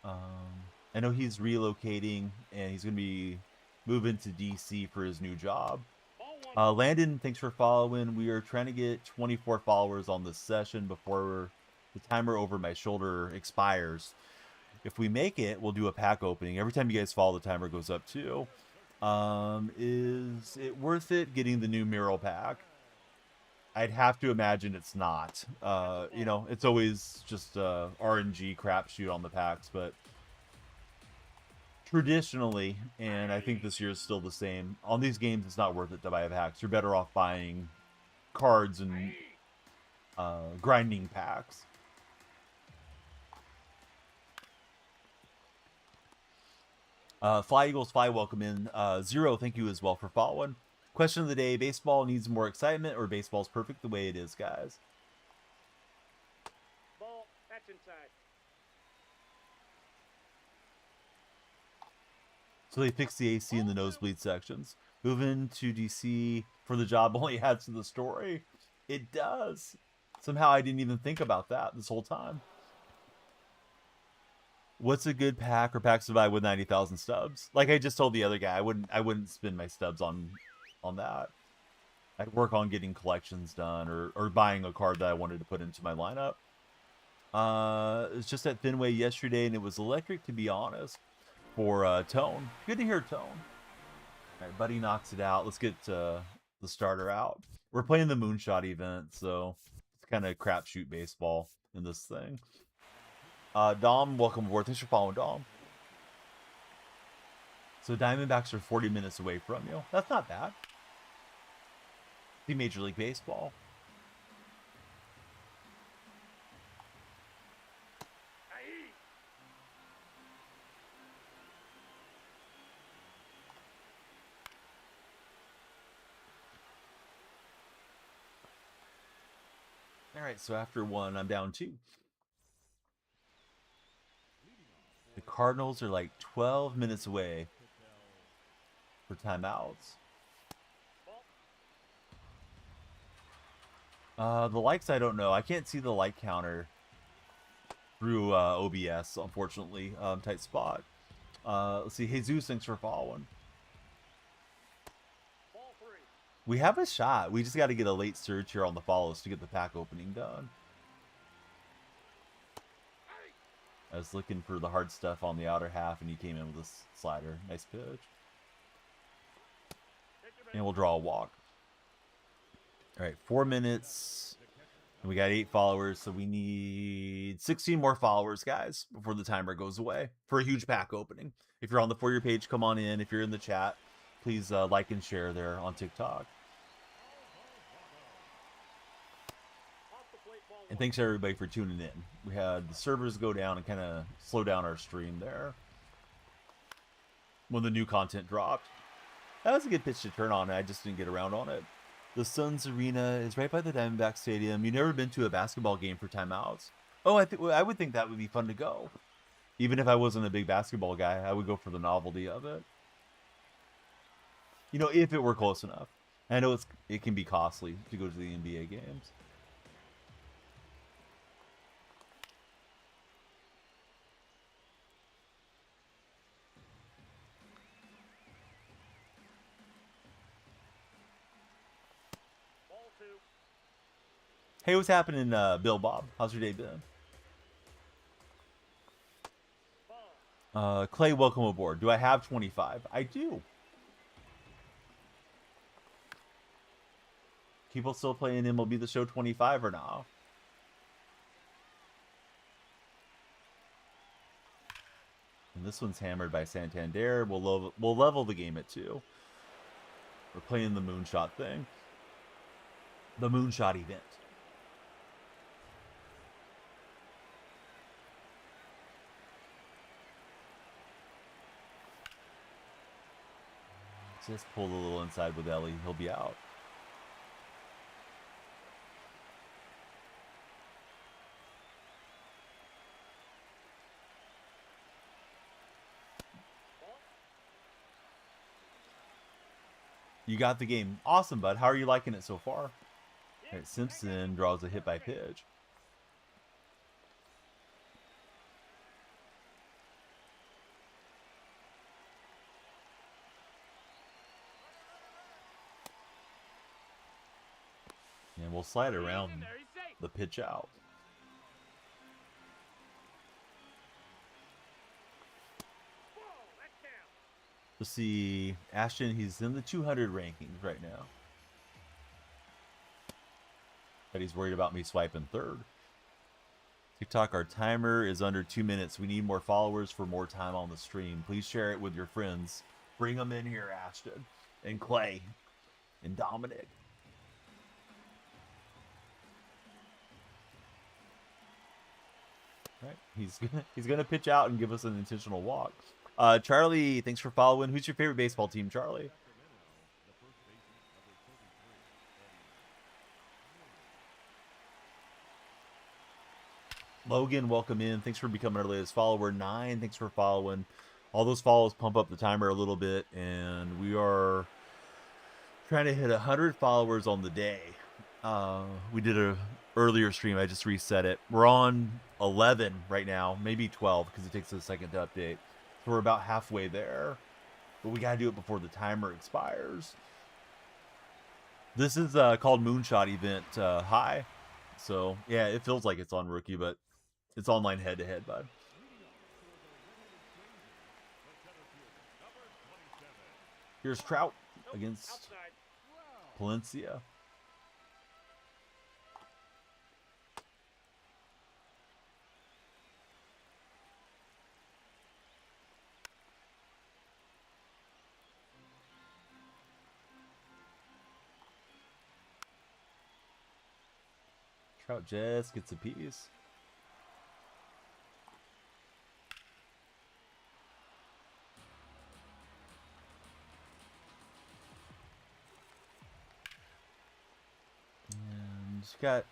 I know he's relocating and he's going to be moving to DC for his new job. Landon, thanks for following. We are trying to get 24 followers on this session before the timer over my shoulder expires. If we make it, we'll do a pack opening. Every time you guys follow, the timer goes up too. Is it worth it getting the new mural pack? I'd have to imagine it's not. You know, it's always just RNG crapshoot on the packs, but traditionally, and I think this year is still the same, on these games it's not worth it to buy packs. You're better off buying cards and grinding packs. Fly Eagles Fly, welcome in. Zero, thank you as well for following. Question of the day, baseball needs more excitement or baseball's perfect the way it is, guys? Ball, that's inside. So they fixed the AC in the nosebleed sections. Moving to DC for the job only adds to the story. It does. Somehow I didn't even think about that this whole time. What's a good pack or packs to buy with 90,000 stubs? Like I just told the other guy, I wouldn't spend my stubs on that. I'd work on getting collections done or buying a card that I wanted to put into my lineup. It's just at Fenway yesterday, and it was electric, to be honest, for Tone. Good to hear Tone. All right, Buddy knocks it out. Let's get the starter out. We're playing the Moonshot event, so it's kind of crapshoot baseball in this thing. Dom, welcome aboard. Thanks for following, Dom. So Diamondbacks are 40 minutes away from you. That's not bad. See Major League Baseball. Aye. All right, so after one, I'm down 2. The Cardinals are like 12 minutes away for timeouts. The likes, I don't know. I can't see the like counter through OBS, unfortunately. Tight spot. Let's see. Jesus, thanks for following. Ball 3. We have a shot. We just got to get a late surge here on the follows to get the pack opening done. I was looking for the hard stuff on the outer half, and he came in with a slider. Nice pitch. And we'll draw a walk. All right, 4 minutes. And we got 8 followers, so we need 16 more followers, guys, before the timer goes away for a huge pack opening. If you're on the For Your page, come on in. If you're in the chat, please like and share there on TikTok. And thanks everybody for tuning in. We had the servers go down and kind of slow down our stream there when the new content dropped. That was a good pitch to turn on. I just didn't get around on it. The Suns Arena is right by the Diamondback Stadium. You've never been to a basketball game for timeouts? Oh, I would think that would be fun to go. Even if I wasn't a big basketball guy, I would go for the novelty of it. You know, if it were close enough. I know it can be costly to go to the NBA games. Hey, what's happening, Bill Bob? How's your day been? Clay, welcome aboard. Do I have 25? I do. People still playing MLB The Show 25 or not? And this one's hammered by Santander. We'll level the game at 2. We're playing the Moonshot thing. The Moonshot Event. Just pull a little inside with Ellie. He'll be out. You got the game. Awesome, bud. How are you liking it so far? All right, Simpson draws a hit by pitch. And we'll slide around the pitch out. Let's see, Ashton, he's in the 200 rankings right now. But he's worried about me swiping third. TikTok, our timer is under 2 minutes. We need more followers for more time on the stream. Please share it with your friends. Bring them in here, Ashton and Clay and Dominic. All right, he's gonna pitch out and give us an intentional walk. Charlie, thanks for following. Who's your favorite baseball team, Charlie? Logan, welcome in. Thanks for becoming our latest follower. 9, thanks for following. All those follows pump up the timer a little bit, and we are trying to hit 100 followers on the day. We did a earlier stream. I just reset it. We're on 11 right now, maybe 12 because it takes a second to update. So we're about halfway there, but we got to do it before the timer expires. This is called Moonshot Event High. So, yeah, it feels like it's on Rookie, but it's online head-to-head, bud. Here's Trout against Palencia. Trout just gets a piece. And just got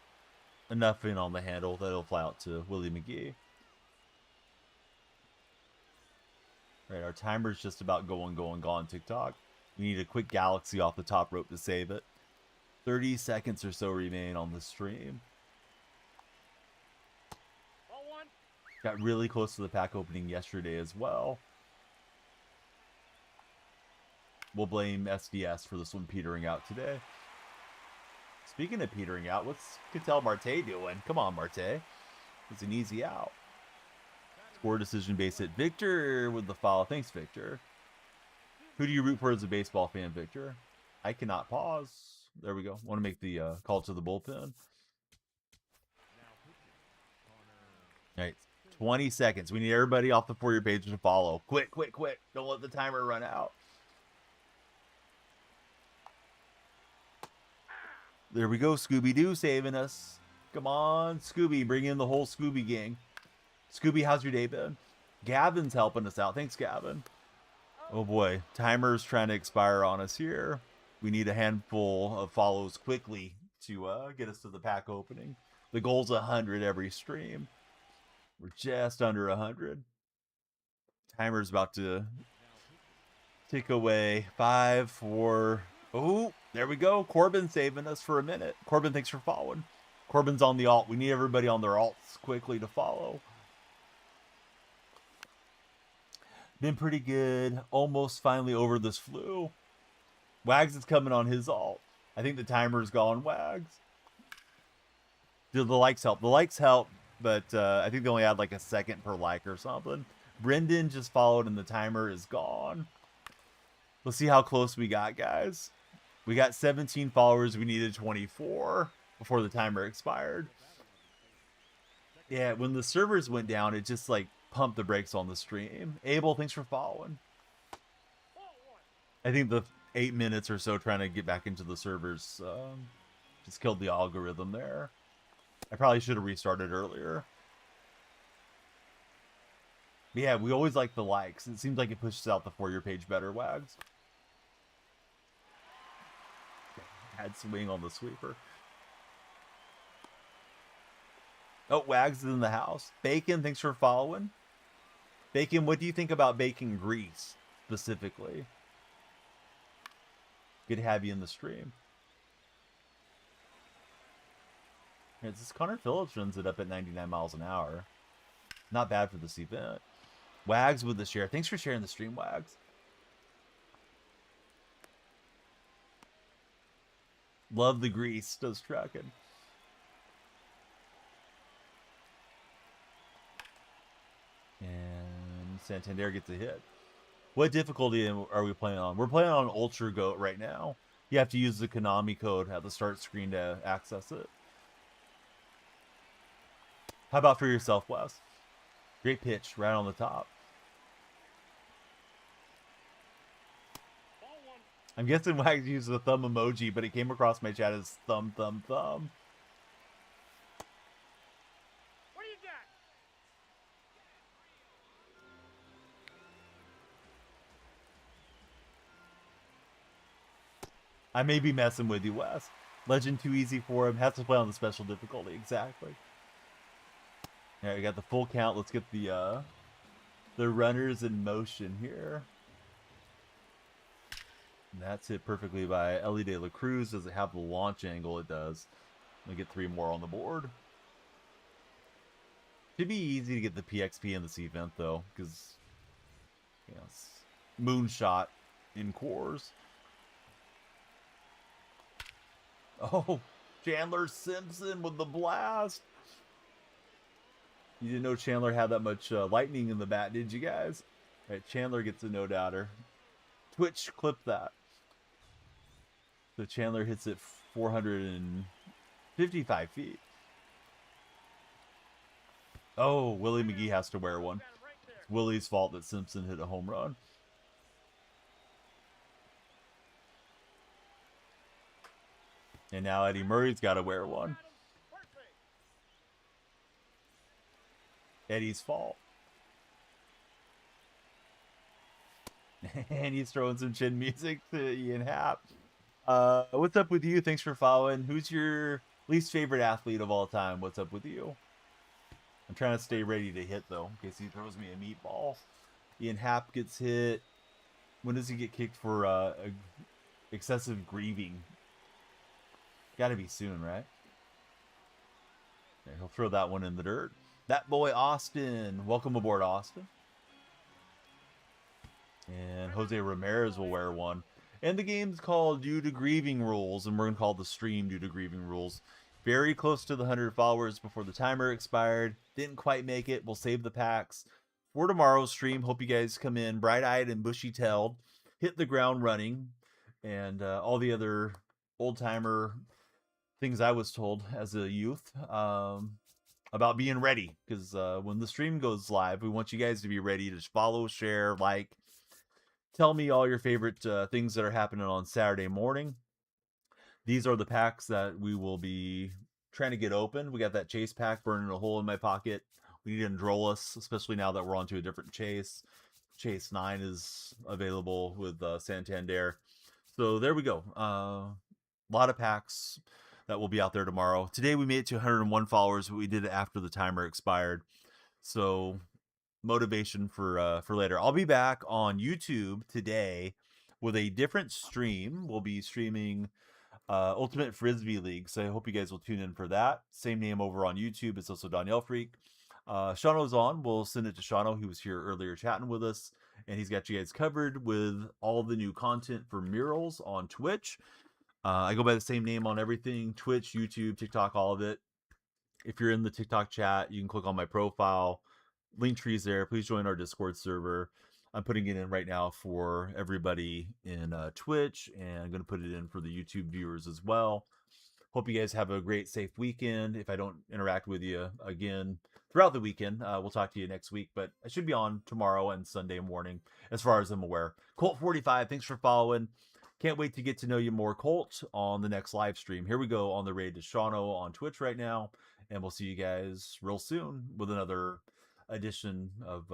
enough in on the handle that it'll fly out to Willie McGee. Right, our timer's just about gone TikTok. We need a quick galaxy off the top rope to save it. 30 seconds or so remain on the stream. Ball one. Got really close to the pack opening yesterday as well. We'll blame SDS for this one petering out today. Speaking of petering out, what's Cattell Marte doing? Come on, Marte. It's an easy out. Score decision base hit. Victor with the follow. Thanks, Victor. Who do you root for as a baseball fan, Victor? I cannot pause. There we go. Want to make the call to the bullpen. All right, 20 seconds. We need everybody off the For Your page to follow. Quick, quick, quick. Don't let the timer run out. There we go. Scooby-Doo saving us. Come on, Scooby. Bring in the whole Scooby gang. Scooby, how's your day been? Gavin's helping us out. Thanks, Gavin. Oh boy, timer's trying to expire on us here. We need a handful of follows quickly to get us to the pack opening. The goal's 100 every stream. We're just under 100. Timer's about to tick away. 5, 4. Oh, there we go. Corbin saving us for a minute. Corbin, thanks for following. Corbin's on the alt. We need everybody on their alts quickly to follow. Been pretty good. Almost finally over this flu. Wags is coming on his alt. I think the timer's gone, Wags. Do the likes help? The likes help, but I think they only had like a second per like or something. Brendan just followed and the timer is gone. Let's see how close we got, guys. We got 17 followers. We needed 24 before the timer expired. Yeah, when the servers went down, it just like pumped the brakes on the stream. Abel, thanks for following. I think the 8 minutes or so trying to get back into the servers just killed the algorithm there. I probably should have restarted earlier. But yeah, we always like the likes. It seems like it pushes out the For Your page better, Wags. Had swing on the sweeper. Oh, Wags is in the house. Bacon, thanks for following. Bacon, what do you think about bacon grease specifically? Good to have you in the stream. Yeah, this Connor Phillips runs it up at 99 miles an hour. Not bad for this event. Wags with the share. Thanks for sharing the stream, Wags. Love the grease. Does trucking. And Santander gets a hit. What difficulty are we playing on? We're playing on Ultra Goat right now. You have to use the Konami code at the start screen to access it. How about for yourself, Wes? Great pitch right on the top. I'm guessing Wags used the thumb emoji, but it came across my chat as thumb, thumb, thumb. What do you got? I may be messing with you, Wes. Legend too easy for him. Has to play on the special difficulty. Exactly. All right, we got the full count. Let's get the runners in motion here. And that's hit perfectly by Ellie De La Cruz. Does it have the launch angle? It does. We get 3 more on the board. Should be easy to get the PXP in this event, though, because yes, Moonshot in cores. Oh, Chandler Simpson with the blast. You didn't know Chandler had that much lightning in the bat, did you guys? All right, Chandler gets a no-doubter. Twitch, clip that. So Chandler hits it 455 feet. Oh, Willie McGee has to wear one. It's Willie's fault that Simpson hit a home run. And now Eddie Murray's got to wear one. Eddie's fault. And he's throwing some chin music to Ian Happ. What's up with you? Thanks for following. Who's your least favorite athlete of all time? What's up with you? I'm trying to stay ready to hit, though, in case he throws me a meatball. Ian Happ gets hit. When does he get kicked for excessive grieving? Gotta be soon, right? Okay, he'll throw that one in the dirt. That boy, Austin. Welcome aboard, Austin. And Jose Ramirez will wear one. And the game's called Due to Grieving Rules, and we're going to call the stream Due to Grieving Rules. Very close to the 100 followers before the timer expired. Didn't quite make it. We'll save the packs for tomorrow's stream. Hope you guys come in bright-eyed and bushy-tailed. Hit the ground running. And all the other old-timer things I was told as a youth about being ready. Because when the stream goes live, we want you guys to be ready to follow, share, like. Tell me all your favorite things that are happening on Saturday morning. These are the packs that we will be trying to get open. We got that chase pack burning a hole in my pocket. We need Androlas, especially now that we're on to a different chase. Chase 9 is available with Santander. So there we go. A lot of packs that will be out there tomorrow. Today we made it to 101 followers, but we did it after the timer expired. So motivation for later. I'll be back on YouTube today with a different stream. We'll be streaming Ultimate Frisbee League, so I hope you guys will tune in for that. Same name over on YouTube. It's also DonyellFreak. Shano's on. We'll send it to Shano. He was here earlier chatting with us, and he's got you guys covered with all the new content for Murals on Twitch. I go by the same name on everything: Twitch, YouTube, TikTok, all of it. If you're in the TikTok chat, you can click on my profile. Link trees there. Please join our Discord server. I'm putting it in right now for everybody in Twitch, and I'm going to put it in for the YouTube viewers as well. Hope you guys have a great, safe weekend. If I don't interact with you again throughout the weekend, we'll talk to you next week. But I should be on tomorrow and Sunday morning, as far as I'm aware. Colt45, thanks for following. Can't wait to get to know you more, Colt, on the next live stream. Here we go on the raid to Shano on Twitch right now, and we'll see you guys real soon with another edition of